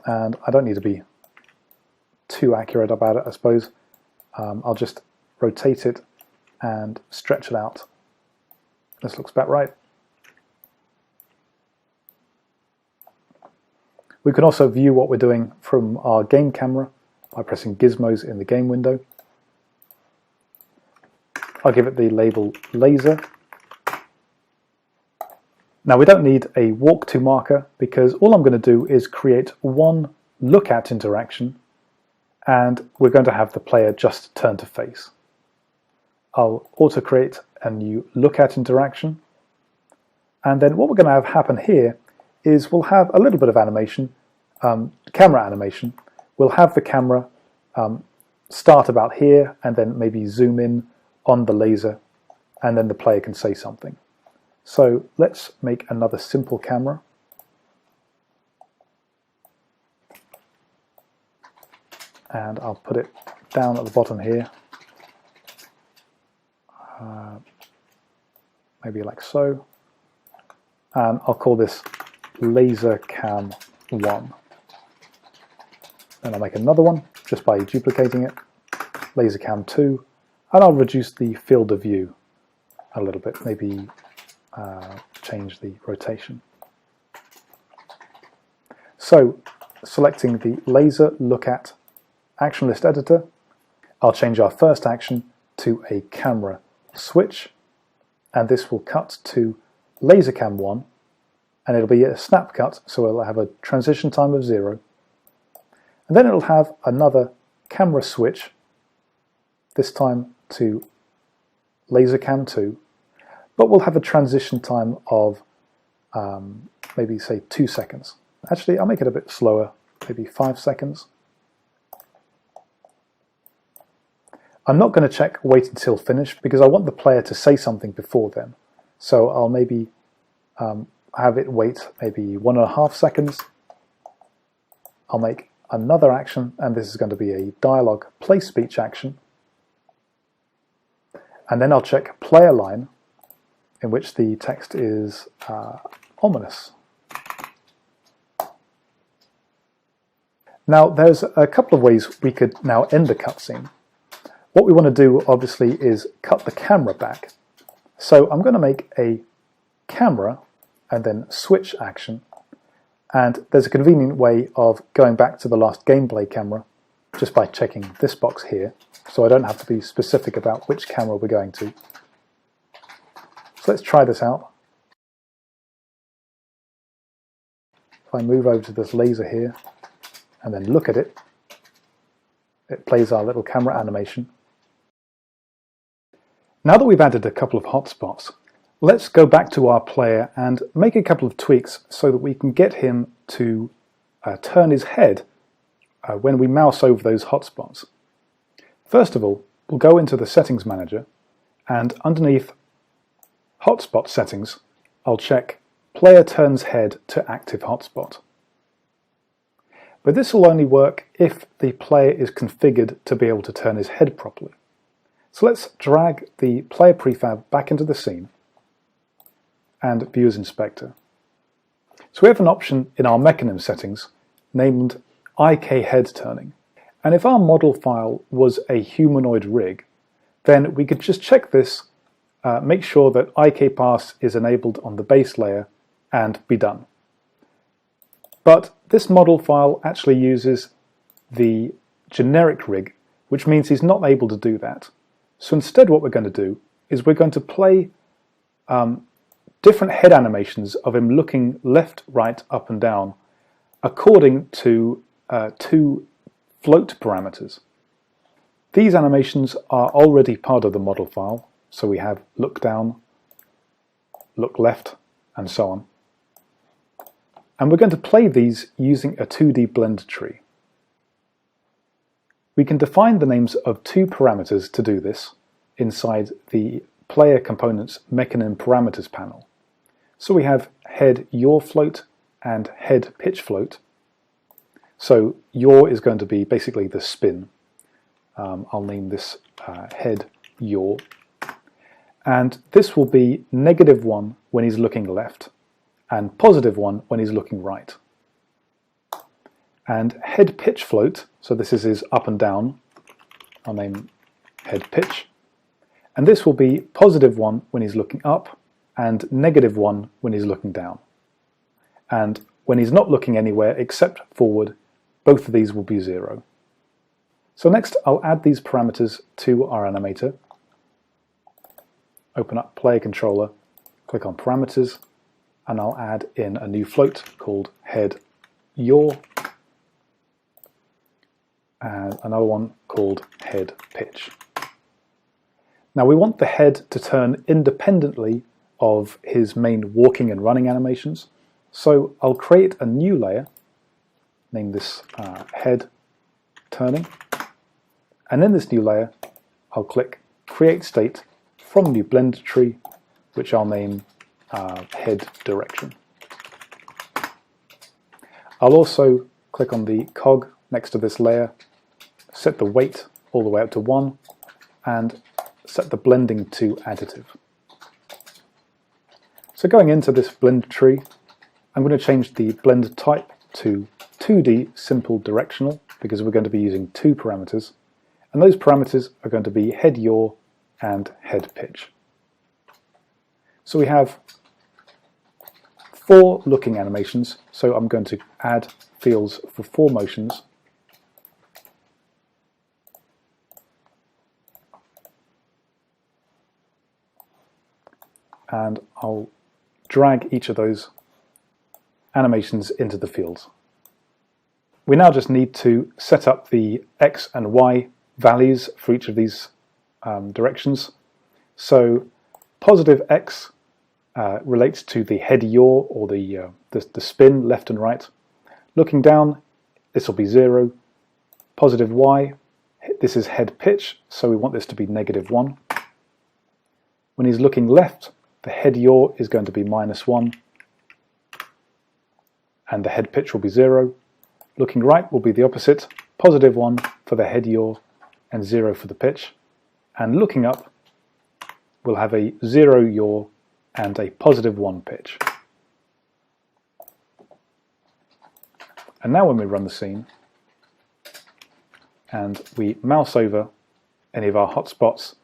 And I don't need to be too accurate about it, I suppose. I'll just rotate it and stretch it out. This looks about right. We can also view what we're doing from our game camera by pressing gizmos in the game window. I'll give it the label laser. Now we don't need a walk to marker because all I'm going to do is create one look at interaction, and we're going to have the player just turn to face. I'll auto create a new look at interaction, and then what we're going to have happen here is we'll have a little bit of animation, camera animation. We'll have the camera start about here and then maybe zoom in on the laser, and then the player can say something. So let's make another simple camera. And I'll put it down at the bottom here. maybe like so, and I'll call this laser cam 1. Then I'll make another one just by duplicating it, laser cam 2, and I'll reduce the field of view a little bit, maybe change the rotation. So selecting the laser look at action list editor, I'll change our first action to a camera switch, and this will cut to laser cam 1, and it'll be a snap cut, so it'll have a transition time of 0, and then it'll have another camera switch, this time to laser cam 2, but we'll have a transition time of maybe say 2 seconds. Actually, I'll make it a bit slower, maybe 5 seconds. I'm not going to check wait until finish because I want the player to say something before then. So I'll maybe have it wait maybe 1.5 seconds. I'll make another action, and this is going to be a dialogue play speech action. And then I'll check player line, in which the text is ominous. Now there's a couple of ways we could now end the cutscene. What we want to do obviously is cut the camera back. So I'm going to make a camera and then switch action, and there's a convenient way of going back to the last gameplay camera just by checking this box here, so I don't have to be specific about which camera we're going to. So let's try this out. If I move over to this laser here and then look at it, it plays our little camera animation. Now that we've added a couple of hotspots, let's go back to our player and make a couple of tweaks so that we can get him to turn his head when we mouse over those hotspots. First of all, we'll go into the settings manager, and underneath hotspot settings, I'll check player turns head to active hotspot. But this will only work if the player is configured to be able to turn his head properly. So let's drag the player prefab back into the scene and Views Inspector. So we have an option in our mechanism settings named IK head turning. And if our model file was a humanoid rig, then we could just check this, make sure that IK pass is enabled on the base layer, and be done. But this model file actually uses the generic rig, which means he's not able to do that. So instead what we're going to do is we're going to play different head animations of him looking left, right, up and down according to 2 float parameters. These animations are already part of the model file, so we have look down, look left, and so on. And we're going to play these using a 2D blend tree. We can define the names of 2 parameters to do this inside the player components mechanism parameters panel. So we have head yaw float and head pitch float. So yaw is going to be basically the spin. I'll name this head yaw. And this will be -1 when he's looking left and +1 when he's looking right. And head pitch float, so this is his up and down, I'll name head pitch, and this will be +1 when he's looking up and -1 when he's looking down. And when he's not looking anywhere except forward, both of these will be 0. So next I'll add these parameters to our animator, open up player controller, click on parameters, and I'll add in a new float called head yaw, and another one called head pitch. Now we want the head to turn independently of his main walking and running animations, so I'll create a new layer, name this head turning, and in this new layer I'll click create state from new blend tree, which I'll name head direction. I'll also click on the cog next to this layer, set the weight all the way up to 1, and set the blending to additive. So going into this blend tree, I'm going to change the blend type to 2D simple directional because we're going to be using two parameters, and those parameters are going to be head yaw and head pitch. So we have 4 looking animations, so I'm going to add fields for 4 motions. And I'll drag each of those animations into the fields. We now just need to set up the X and Y values for each of these directions. So positive X relates to the head yaw, or the spin left and right. Looking down, this will be 0. Positive Y, this is head pitch, so we want this to be -1. When he's looking left, the head yaw is going to be -1, and the head pitch will be 0. Looking right will be the opposite, +1 for the head yaw and 0 for the pitch. And looking up, we'll have a 0 yaw and a +1 pitch. And now when we run the scene and we mouse over any of our hotspots,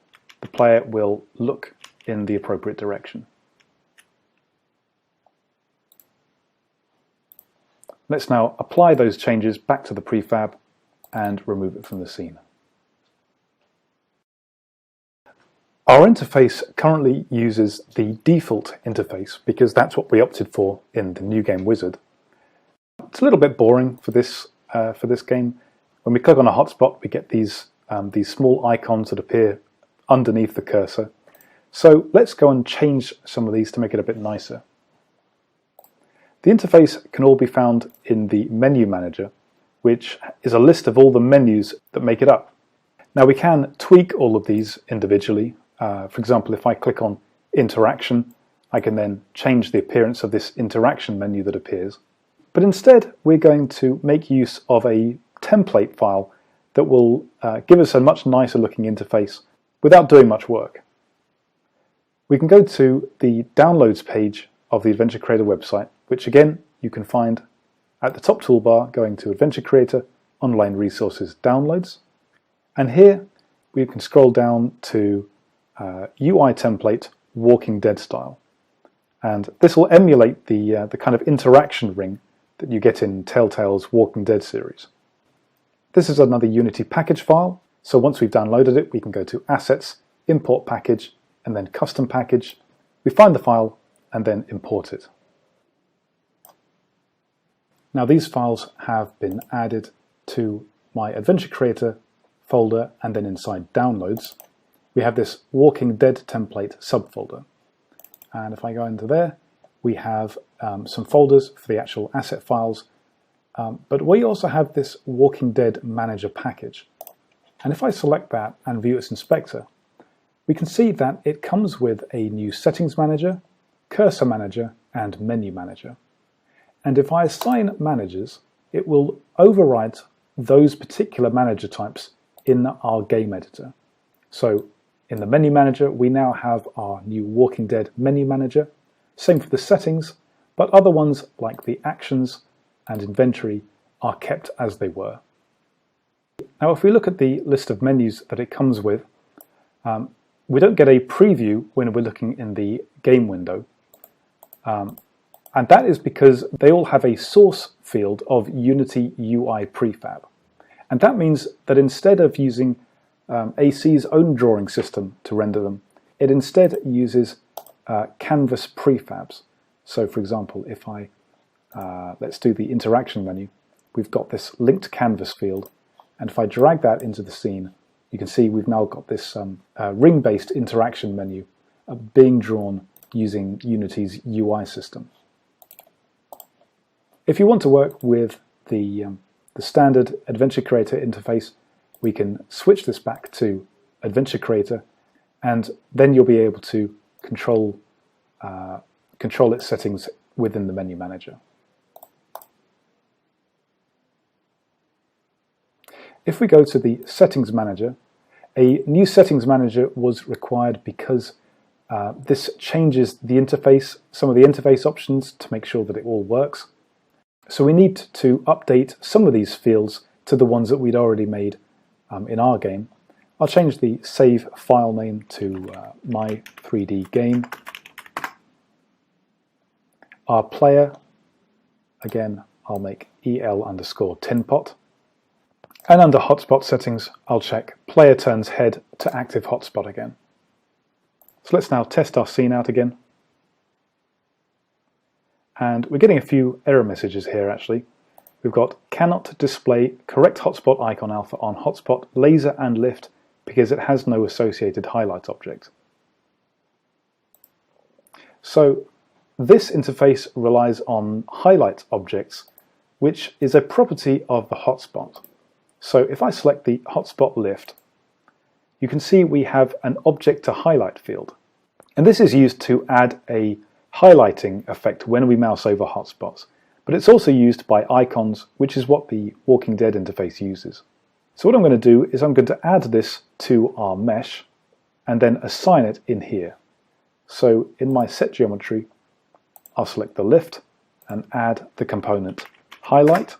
the player will look in the appropriate direction. Let's now apply those changes back to the prefab and remove it from the scene. Our interface currently uses the default interface because that's what we opted for in the New Game Wizard. It's a little bit boring for this game. When we click on a hotspot, we get these small icons that appear underneath the cursor. So let's go and change some of these to make it a bit nicer. The interface can all be found in the menu manager, which is a list of all the menus that make it up. Now we can tweak all of these individually. For example, if I click on interaction, I can then change the appearance of this interaction menu that appears. But instead, we're going to make use of a template file that will give us a much nicer looking interface without doing much work. We can go to the downloads page of the Adventure Creator website, which again you can find at the top toolbar going to Adventure Creator Online Resources Downloads. And here we can scroll down to UI template Walking Dead style. And this will emulate the kind of interaction ring that you get in Telltale's Walking Dead series. This is another Unity package file, so once we've downloaded it, we can go to Assets, Import Package, and then Custom Package. We find the file and then import it. Now these files have been added to my Adventure Creator folder, and then inside Downloads, we have this Walking Dead template subfolder. And if I go into there, we have some folders for the actual asset files, but we also have this Walking Dead Manager package. And if I select that and view its inspector, we can see that it comes with a new Settings Manager, Cursor Manager, and Menu Manager. And if I assign managers, it will overwrite those particular manager types in our game editor. So in the Menu Manager, we now have our new Walking Dead Menu Manager. Same for the settings, but other ones like the actions and inventory are kept as they were. Now if we look at the list of menus that it comes with, we don't get a preview when we're looking in the game window. And that is because they all have a source field of Unity UI prefab. And that means that instead of using AC's own drawing system to render them, it instead uses Canvas prefabs. So for example, if I, let's do the interaction menu, we've got this linked canvas field, and if I drag that into the scene, you can see we've now got this ring-based interaction menu being drawn using Unity's UI system. If you want to work with the standard Adventure Creator interface, we can switch this back to Adventure Creator, and then you'll be able to control its settings within the menu manager. If we go to the Settings Manager, a new Settings Manager was required because This changes the interface, some of the interface options to make sure that it all works. So we need to update some of these fields to the ones that we'd already made in our game. I'll change the save file name to my 3D game. Our player, again, I'll make EL_tinpot. And under hotspot settings, I'll check player turns head to active hotspot again. So let's now test our scene out again. And we're getting a few error messages here actually. We've got cannot display correct hotspot icon alpha on hotspot laser and lift because it has no associated highlight object. So this interface relies on highlight objects, which is a property of the hotspot. So if I select the hotspot lift, you can see we have an object to highlight field. And this is used to add a highlighting effect when we mouse over hotspots. But it's also used by icons, which is what the Walking Dead interface uses. So what I'm going to do is I'm going to add this to our mesh and then assign it in here. So in my set geometry, I'll select the lift and add the component highlight.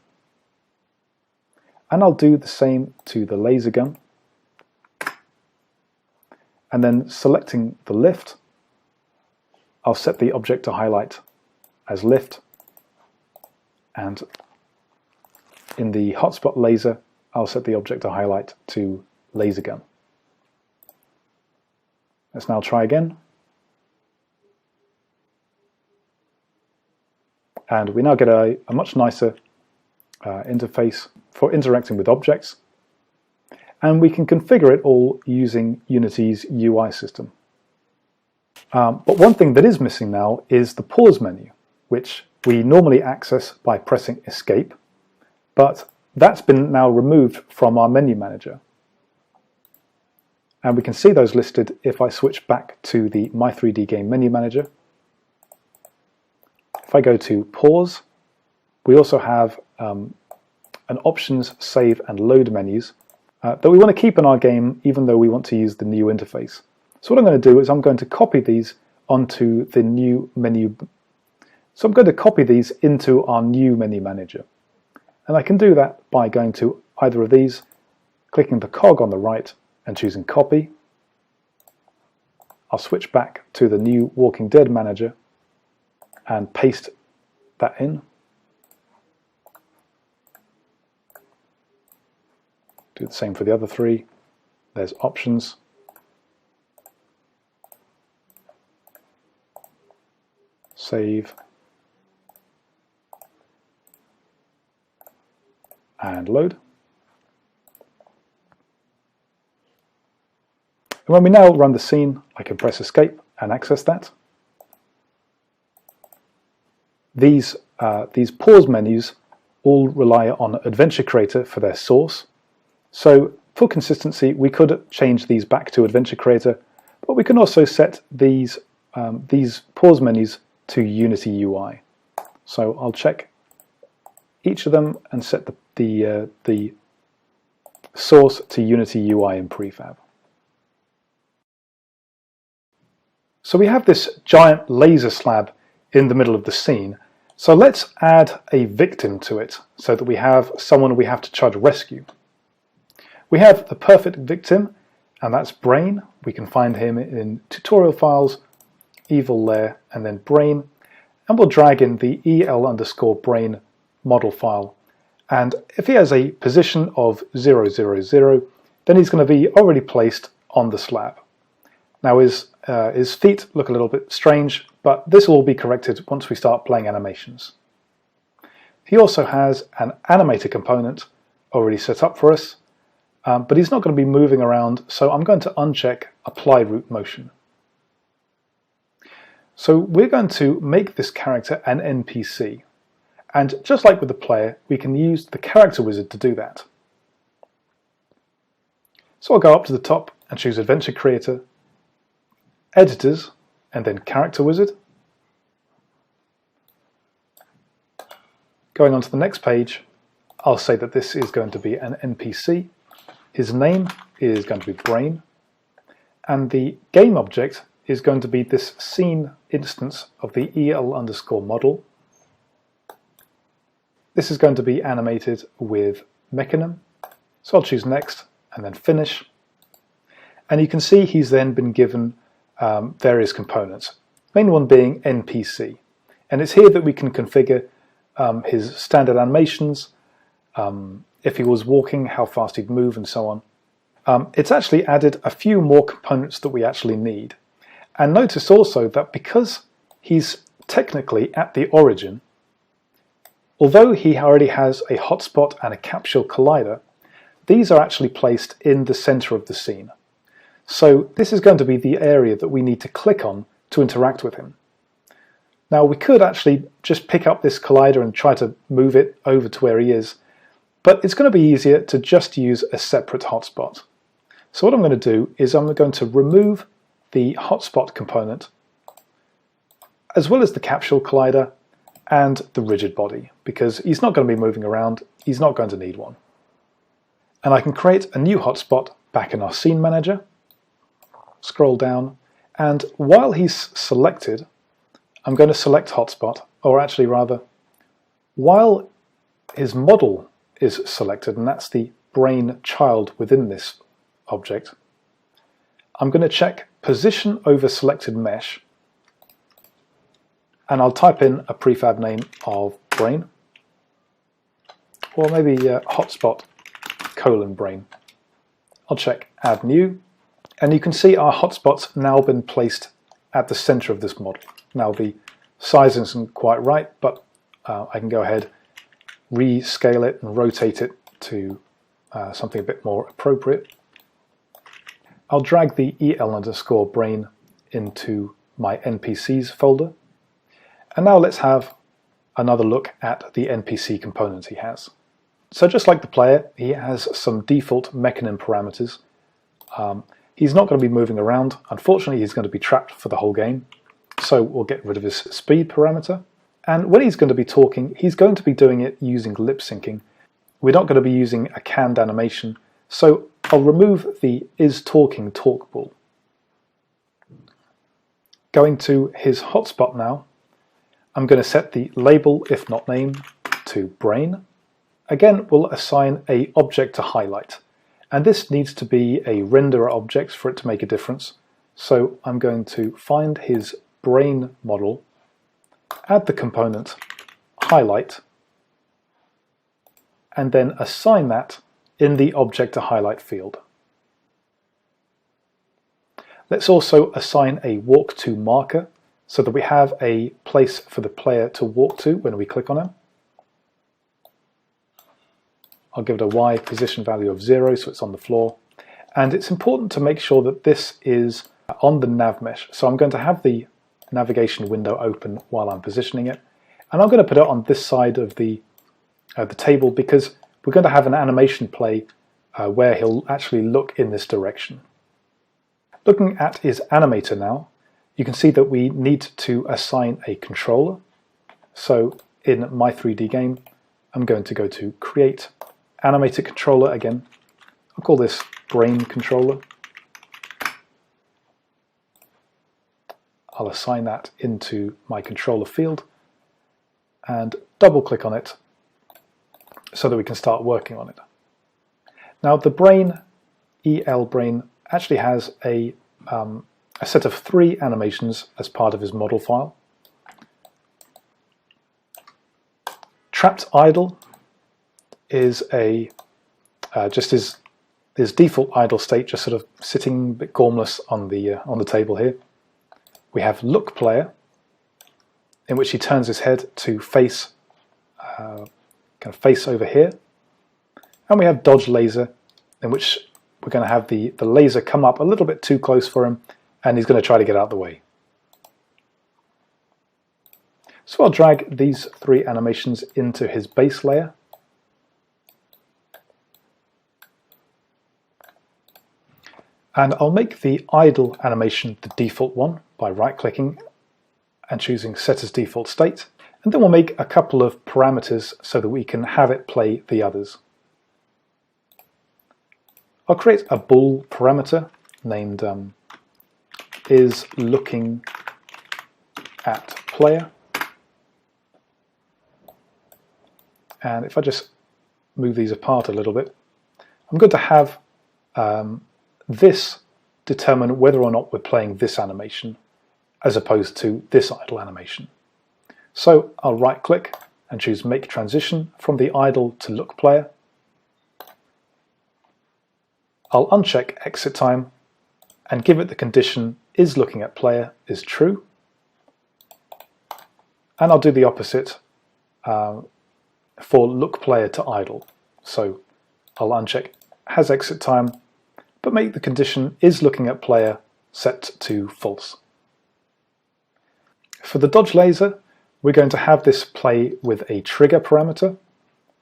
And I'll do the same to the laser gun. And then selecting the lift, I'll set the object to highlight as lift. And in the hotspot laser, I'll set the object to highlight to laser gun. Let's now try again. And we now get a much nicer interface for interacting with objects. And we can configure it all using Unity's UI system. But one thing that is missing now is the pause menu, which we normally access by pressing escape, but that's been now removed from our menu manager. And we can see those listed if I switch back to the My 3D Game menu manager. If I go to pause, we also have an options, save and load menus that we want to keep in our game even though we want to use the new interface. So what I'm going to do is I'm going to copy these onto the new menu. So I'm going to copy these into our new menu manager. And I can do that by going to either of these, clicking the cog on the right and choosing copy. I'll switch back to the new Walking Dead manager and paste that in. Do the same for the other three. There's options. Save. And load. And when we now run the scene, I can press escape and access that. These pause menus all rely on Adventure Creator for their source. So for consistency, we could change these back to Adventure Creator, but we can also set these pause menus to Unity UI. So I'll check each of them and set the source to Unity UI in prefab. So we have this giant laser slab in the middle of the scene. So let's add a victim to it so that we have someone we have to try to rescue. We have the perfect victim, and that's Brain. We can find him in tutorial files, evil lair, and then Brain. And we'll drag in the EL_Brain model file. And if he has a position of 0, 0, 0, then he's going to be already placed on the slab. Now his feet look a little bit strange, but this will all be corrected once we start playing animations. He also has an animator component already set up for us, but he's not going to be moving around, so I'm going to uncheck Apply Root Motion. So we're going to make this character an NPC, and just like with the player, we can use the character wizard to do that. So I'll go up to the top and choose Adventure Creator, Editors, and then Character Wizard. Going on to the next page, I'll say that this is going to be an NPC. His name is going to be Brain, and the game object is going to be this scene instance of the EL_model. This is going to be animated with Mecanim. So I'll choose Next and then Finish. And you can see he's then been given various components, main one being NPC. And it's here that we can configure his standard animations, if he was walking, how fast he'd move, and so on. It's actually added a few more components that we actually need. And notice also that because he's technically at the origin, although he already has a hotspot and a capsule collider, these are actually placed in the center of the scene. So this is going to be the area that we need to click on to interact with him. Now we could actually just pick up this collider and try to move it over to where he is, but it's going to be easier to just use a separate hotspot. So what I'm going to do is I'm going to remove the hotspot component, as well as the capsule collider and the rigid body, because he's not going to be moving around, he's not going to need one. And I can create a new hotspot back in our scene manager, scroll down, and while he's selected, I'm going to select hotspot, or actually rather, while his model is selected, and that's the brain child within this object, I'm going to check position over selected mesh, and I'll type in a prefab name of brain, or maybe hotspot : brain. I'll check add new, and you can see our hotspot's now been placed at the center of this model. Now the size isn't quite right, but I can go ahead, rescale it and rotate it to something a bit more appropriate. I'll drag the EL_brain into my NPCs folder. And now let's have another look at the NPC components he has. So just like the player, he has some default Mecanim parameters. He's not going to be moving around. Unfortunately, he's going to be trapped for the whole game. So we'll get rid of his speed parameter. And when he's going to be talking, he's going to be doing it using lip syncing. We're not going to be using a canned animation. So I'll remove the isTalking talkable. Going to his hotspot now, I'm going to set the label, if not name, to brain. Again, we'll assign an object to highlight. And this needs to be a renderer object for it to make a difference. So I'm going to find his brain model, add the component highlight, and then assign that in the object to highlight field. Let's also assign a walk to marker so that we have a place for the player to walk to when we click on him. I'll give it a Y position value of 0 so it's on the floor. And it's important to make sure that this is on the nav mesh. So I'm going to have the navigation window open while I'm positioning it. And I'm going to put it on this side of the table because we're going to have an animation play where he'll actually look in this direction. Looking at his animator now, you can see that we need to assign a controller. So in my 3D game, I'm going to go to Create Animator Controller again. I'll call this Brain Controller. I'll assign that into my controller field and double click on it so that we can start working on it. Now the brain, EL_brain, actually has a set of 3 animations as part of his model file. Trapped idle is just his default idle state, just sort of sitting a bit gormless on the table here. We have look player, in which he turns his head to face, kind of face over here, and we have dodge laser, in which we're going to have the laser come up a little bit too close for him, and he's going to try to get out of the way. So I'll drag these 3 animations into his base layer. And I'll make the idle animation the default one by right-clicking and choosing Set as Default State. And then we'll make a couple of parameters so that we can have it play the others. I'll create a bool parameter named is looking at player. And if I just move these apart a little bit, I'm going to have this determine whether or not we're playing this animation as opposed to this idle animation. So I'll right click and choose Make Transition from the idle to look player. I'll uncheck Exit Time and give it the condition is looking at player is true. And I'll do the opposite for look player to idle. So I'll uncheck has exit time, but make the condition is looking at player set to false. For the dodge laser, we're going to have this play with a trigger parameter.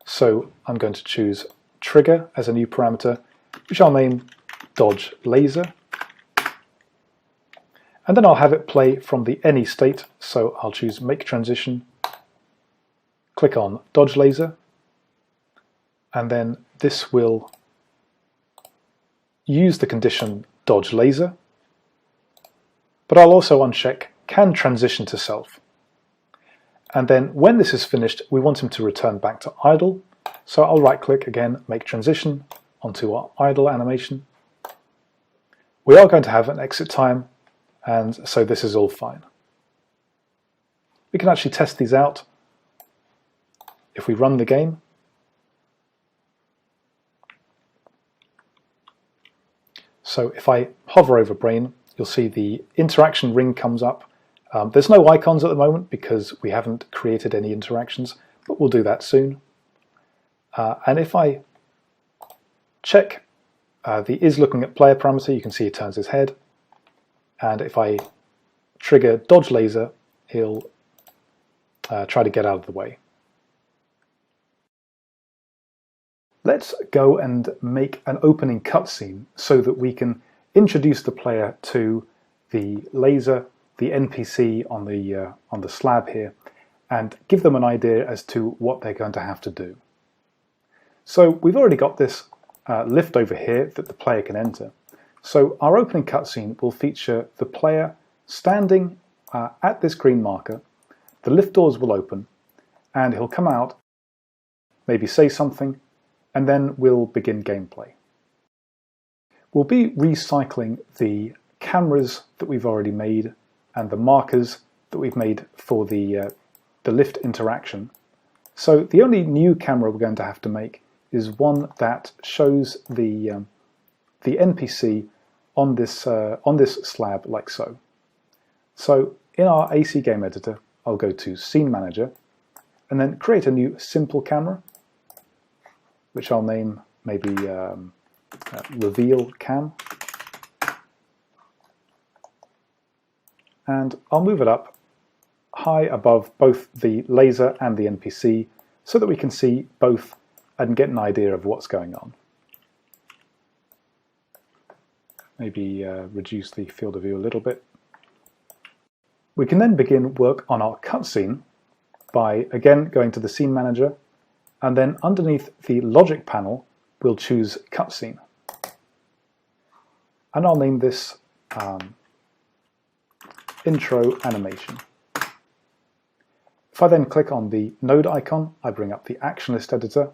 So I'm going to choose trigger as a new parameter, which I'll name dodge laser. And then I'll have it play from the any state. So I'll choose make transition, click on dodge laser, and then this will use the condition dodge laser, but I'll also uncheck can transition to self. And then when this is finished, we want him to return back to idle. So I'll right click again, make transition onto our idle animation. We are going to have an exit time, and so this is all fine. We can actually test these out. If we run the game, so if I hover over Brain, you'll see the interaction ring comes up. There's no icons at the moment because we haven't created any interactions, but we'll do that soon. And if I check the is looking at player parameter, you can see he turns his head. And if I trigger dodge laser, he'll try to get out of the way. Let's go and make an opening cutscene so that we can introduce the player to the laser, the NPC on the slab here, and give them an idea as to what they're going to have to do. So we've already got this lift over here that the player can enter. So our opening cutscene will feature the player standing at this green marker. The lift doors will open, and he'll come out, maybe say something, and then we'll begin gameplay. We'll be recycling the cameras that we've already made and the markers that we've made for the lift interaction. So the only new camera we're going to have to make is one that shows the NPC on this slab like so. So in our AC Game Editor, I'll go to Scene Manager and then create a new simple camera, which I'll name maybe Reveal Cam. And I'll move it up high above both the laser and the NPC so that we can see both and get an idea of what's going on. Maybe reduce the field of view a little bit. We can then begin work on our cutscene by again going to the Scene Manager, and then underneath the logic panel we'll choose cutscene. And I'll name this intro animation. If I then click on the node icon, I bring up the action list editor.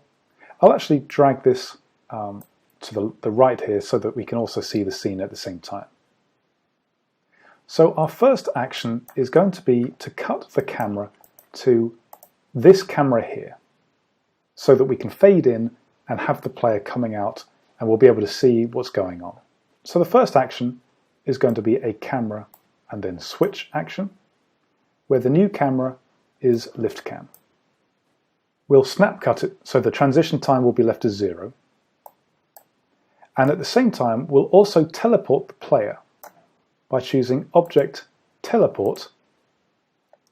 I'll actually drag this to the right here so that we can also see the scene at the same time. So our first action is going to be to cut the camera to this camera here so that we can fade in and have the player coming out and we'll be able to see what's going on. So the first action is going to be a camera and then switch action, where the new camera is lift cam. We'll snap cut it so the transition time will be left as 0. And at the same time, we'll also teleport the player by choosing Object Teleport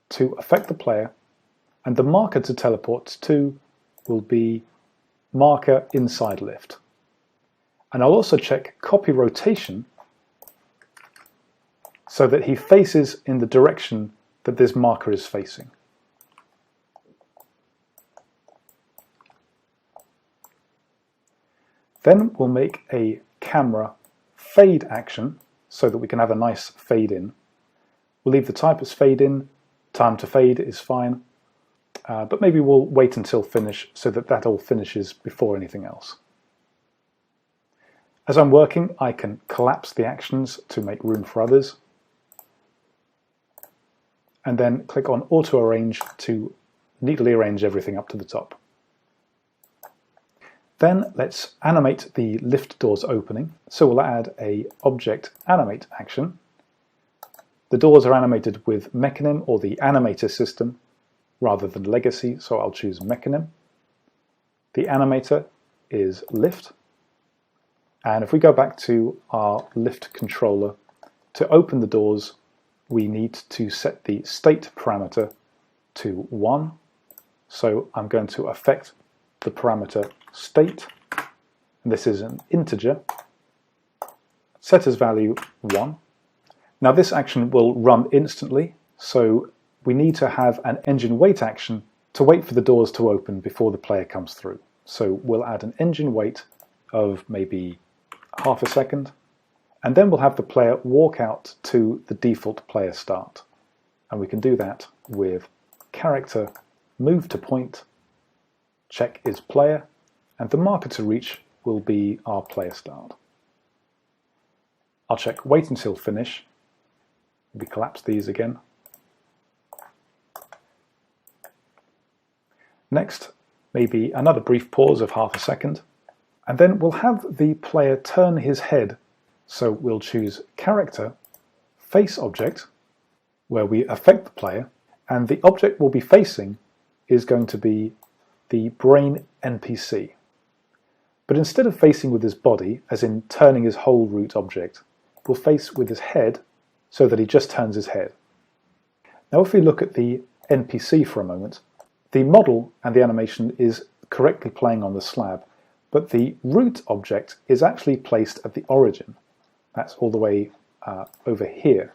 to affect the player, and the marker to teleport to will be marker inside lift. And I'll also check Copy Rotation so that he faces in the direction that this marker is facing. Then we'll make a camera fade action so that we can have a nice fade in. We'll leave the type as fade in, time to fade is fine, but maybe we'll wait until finish so that that all finishes before anything else. As I'm working, I can collapse the actions to make room for others, and then click on Auto Arrange to neatly arrange everything up to the top. Then let's animate the lift doors opening. So we'll add a Object Animate action. The doors are animated with Mecanim or the animator system rather than legacy, so I'll choose Mecanim. The animator is lift. And if we go back to our lift controller, to open the doors, we need to set the state parameter to 1. So I'm going to affect the parameter state, and this is an integer, set as value 1. Now this action will run instantly, so we need to have an engine wait action to wait for the doors to open before the player comes through. So we'll add an engine wait of maybe half a second, and then we'll have the player walk out to the default player start. And we can do that with character move to point, check is player, and the marker to reach will be our player start. I'll check wait until finish. We collapse these again. Next, maybe another brief pause of half a second, and then we'll have the player turn his head. So we'll choose character, face object, where we affect the player, and the object we'll be facing is going to be the brain NPC. But instead of facing with his body, as in turning his whole root object, we'll face with his head so that he just turns his head. Now if we look at the NPC for a moment, the model and the animation is correctly playing on the slab, but the root object is actually placed at the origin. That's all the way over here,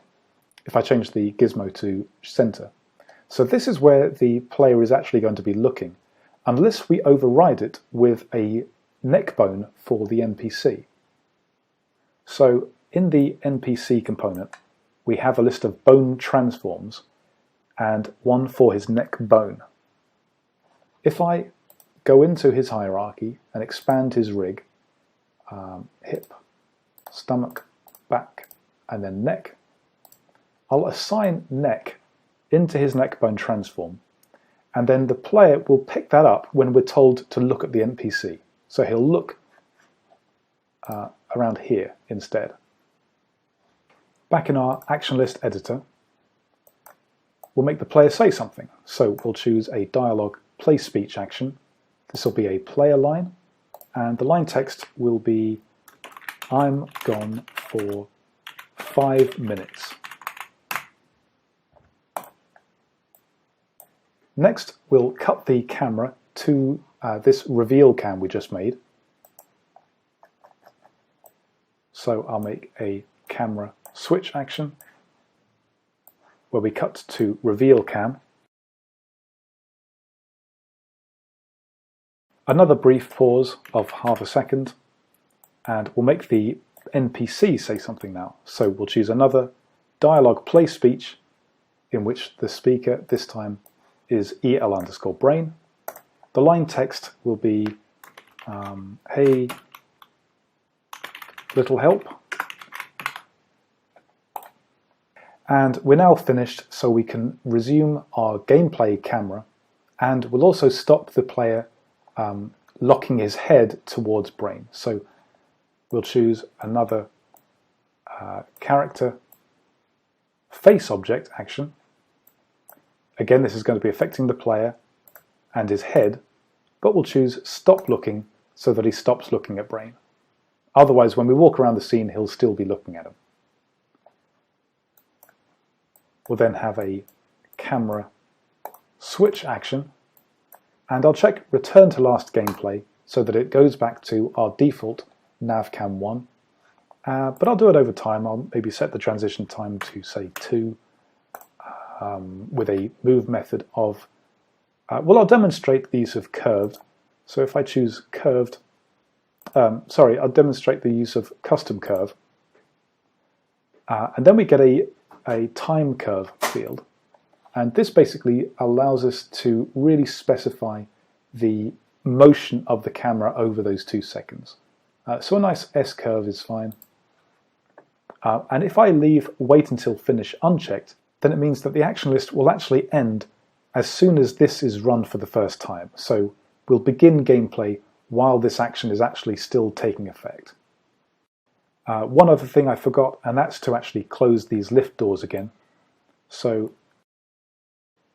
if I change the gizmo to center. So this is where the player is actually going to be looking, unless we override it with a neck bone for the NPC. So in the NPC component, we have a list of bone transforms and one for his neck bone. If I go into his hierarchy and expand his rig, hip, stomach, back, and then neck, I'll assign neck into his neck bone transform, and then the player will pick that up when we're told to look at the NPC. So he'll look around here instead. Back in our action list editor, we'll make the player say something. So we'll choose a dialogue play speech action. This will be a player line, and the line text will be, "I'm gone for 5 minutes." Next, we'll cut the camera to this reveal cam we just made. So I'll make a camera switch action where we cut to reveal cam. Another brief pause of half a second, and we'll make the NPC say something now. So we'll choose another dialogue play speech in which the speaker this time is EL_brain. The line text will be, "Hey, little help." And we're now finished, so we can resume our gameplay camera, and we'll also stop the player locking his head towards brain. So we'll choose another character face object action. Again, this is going to be affecting the player and his head, but we'll choose stop looking so that he stops looking at brain. Otherwise, when we walk around the scene, he'll still be looking at him. We'll then have a camera switch action, and I'll check return to last gameplay so that it goes back to our default navcam1, but I'll do it over time. I'll maybe set the transition time to say 2 with a move method of, well, I'll demonstrate the use of curved. So if I choose curved, I'll demonstrate the use of custom curve. And then we get a time curve field. And this basically allows us to really specify the motion of the camera over those 2 seconds. So a nice S-curve is fine. And if I leave wait until finish unchecked, then it means that the action list will actually end as soon as this is run for the first time. So we'll begin gameplay while this action is actually still taking effect. One other thing I forgot, and that's to actually close these lift doors again. So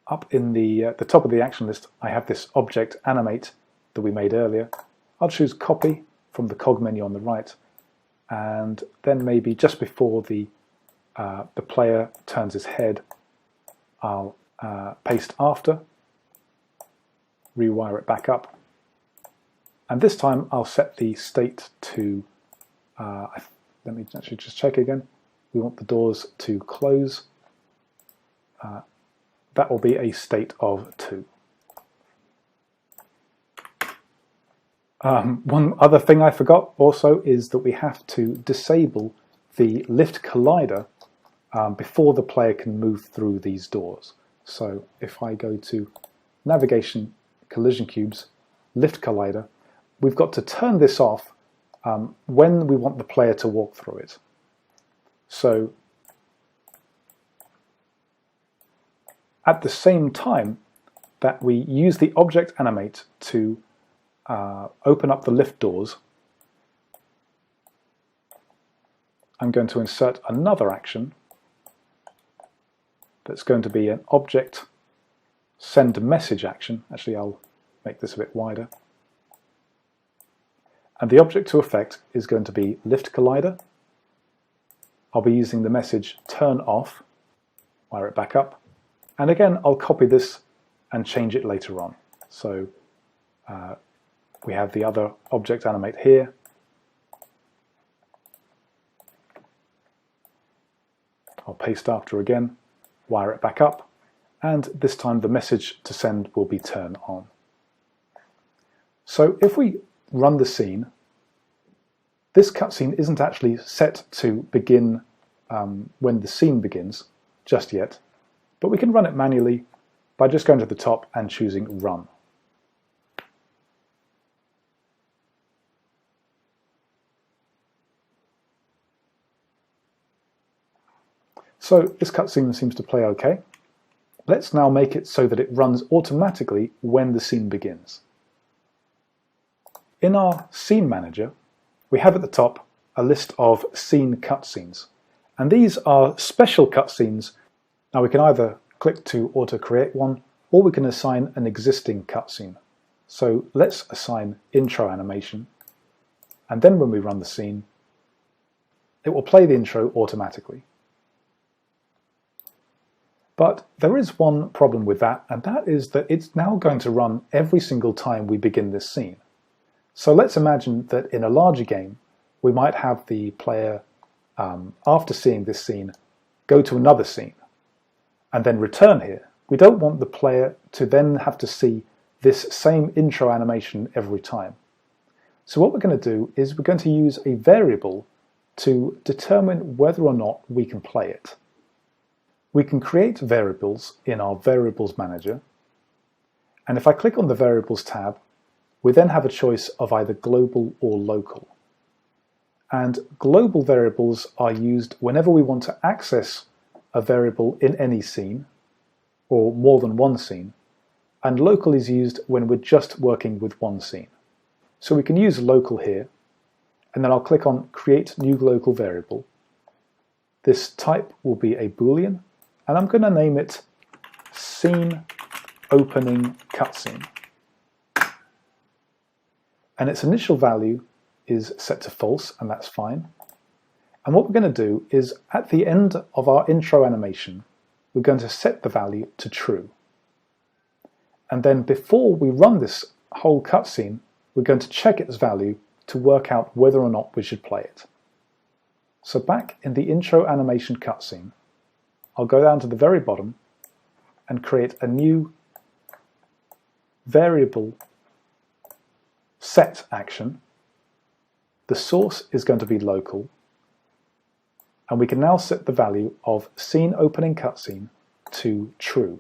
up in the top of the action list, I have this object animate that we made earlier. I'll choose copy from the cog menu on the right, and then maybe just before the player turns his head, I'll paste after, rewire it back up, and this time I'll set the state to, let me actually just check again, we want the doors to close. That will be a state of 2. One other thing I forgot also is that we have to disable the lift collider before the player can move through these doors. So if I go to navigation, collision cubes, lift collider, we've got to turn this off when we want the player to walk through it. So at the same time that we use the object animate to open up the lift doors, I'm going to insert another action that's going to be an object send message action. Actually, I'll make this a bit wider. And the object to effect is going to be lift collider. I'll be using the message turn off, wire it back up, and again I'll copy this and change it later on. So we have the other object animate here. I'll paste after again, wire it back up, and this time the message to send will be turn on. So if we run the scene, this cutscene isn't actually set to begin when the scene begins just yet, but we can run it manually by just going to the top and choosing run. So this cutscene seems to play okay. Let's now make it so that it runs automatically when the scene begins. In our scene manager, we have at the top a list of scene cutscenes. And these are special cutscenes. Now we can either click to auto-create one, or we can assign an existing cutscene. So let's assign intro animation, and then when we run the scene, it will play the intro automatically. But there is one problem with that, and that is that it's now going to run every single time we begin this scene. So let's imagine that in a larger game, we might have the player, after seeing this scene, go to another scene, and then return here. We don't want the player to then have to see this same intro animation every time. So what we're going to do is we're going to use a variable to determine whether or not we can play it. We can create variables in our variables manager, and if I click on the variables tab, we then have a choice of either global or local. And global variables are used whenever we want to access a variable in any scene, or more than one scene, and local is used when we're just working with one scene. So we can use local here, and then I'll click on create new local variable. This type will be a Boolean, and I'm going to name it scene opening cutscene. And its initial value is set to false, and that's fine. And what we're going to do is at the end of our intro animation, we're going to set the value to true. And then before we run this whole cutscene, we're going to check its value to work out whether or not we should play it. So back in the intro animation cutscene, I'll go down to the very bottom and create a new variable set action. The source is going to be local, and we can now set the value of scene opening cutscene to true.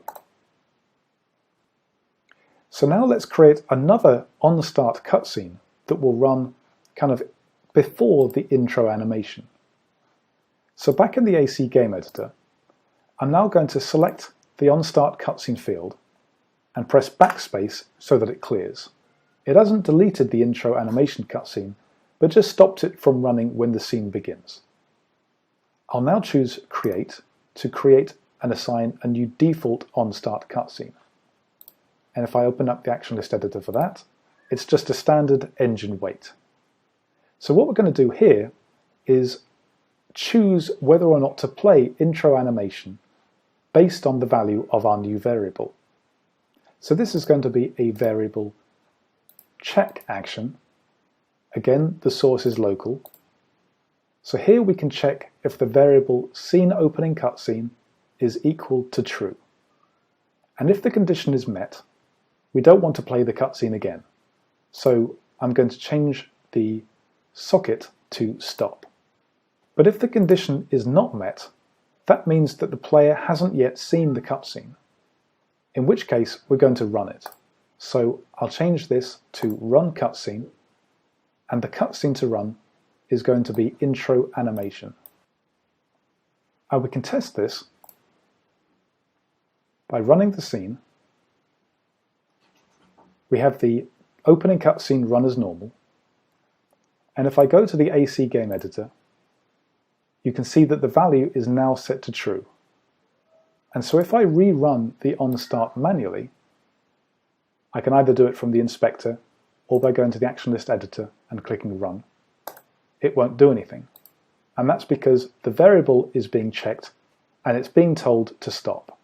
So now let's create another on-start cutscene that will run kind of before the intro animation. So back in the AC Game Editor, I'm now going to select the on-start cutscene field and press backspace so that it clears. It hasn't deleted the intro animation cutscene, but just stopped it from running when the scene begins. I'll now choose Create to create and assign a new default on-start cutscene. And if I open up the action list editor for that, it's just a standard engine wait. So what we're going to do here is choose whether or not to play intro animation based on the value of our new variable. So this is going to be a variable check action. Again, the source is local. So here we can check if the variable scene opening cutscene is equal to true. And if the condition is met, we don't want to play the cutscene again. So I'm going to change the socket to stop. But if the condition is not met, that means that the player hasn't yet seen the cutscene, in which case we're going to run it. So I'll change this to run cutscene, and the cutscene to run is going to be intro animation. And we can test this by running the scene. We have the opening cutscene run as normal, and if I go to the AC Game Editor, you can see that the value is now set to true. And so if I rerun the onStart manually, I can either do it from the inspector or by going to the action list editor and clicking run. It won't do anything. And that's because the variable is being checked and it's being told to stop.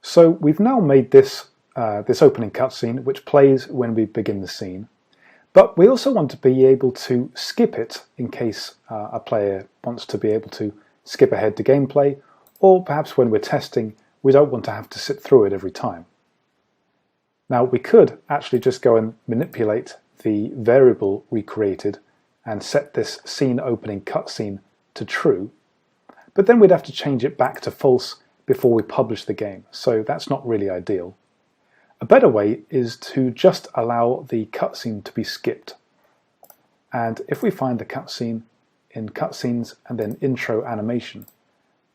So we've now made this opening cutscene which plays when we begin the scene. But we also want to be able to skip it in case a player wants to be able to skip ahead to gameplay, or perhaps when we're testing, we don't want to have to sit through it every time. Now we could actually just go and manipulate the variable we created and set this scene opening cutscene to true, but then we'd have to change it back to false before we publish the game, so that's not really ideal. A better way is to just allow the cutscene to be skipped. And if we find the cutscene in Cutscenes and then Intro Animation,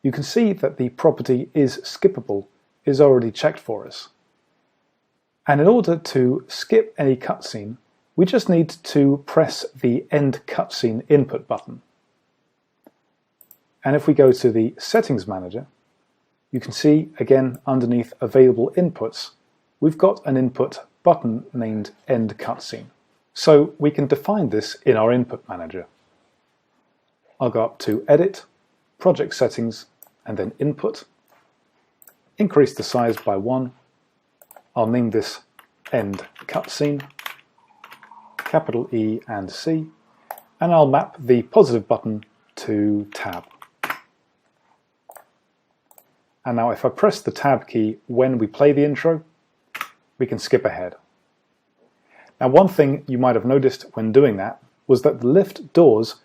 you can see that the property is skippable is already checked for us. And in order to skip any cutscene, we just need to press the End Cutscene Input button. And if we go to the Settings Manager, you can see again underneath Available Inputs, we've got an input button named End Cutscene. So we can define this in our Input Manager. I'll go up to Edit, Project Settings, and then Input. Increase the size by 1. I'll name this End Cutscene, capital E and C, and I'll map the positive button to Tab. And now if I press the Tab key when we play the intro, we can skip ahead. Now one thing you might have noticed when doing that was that the lift doors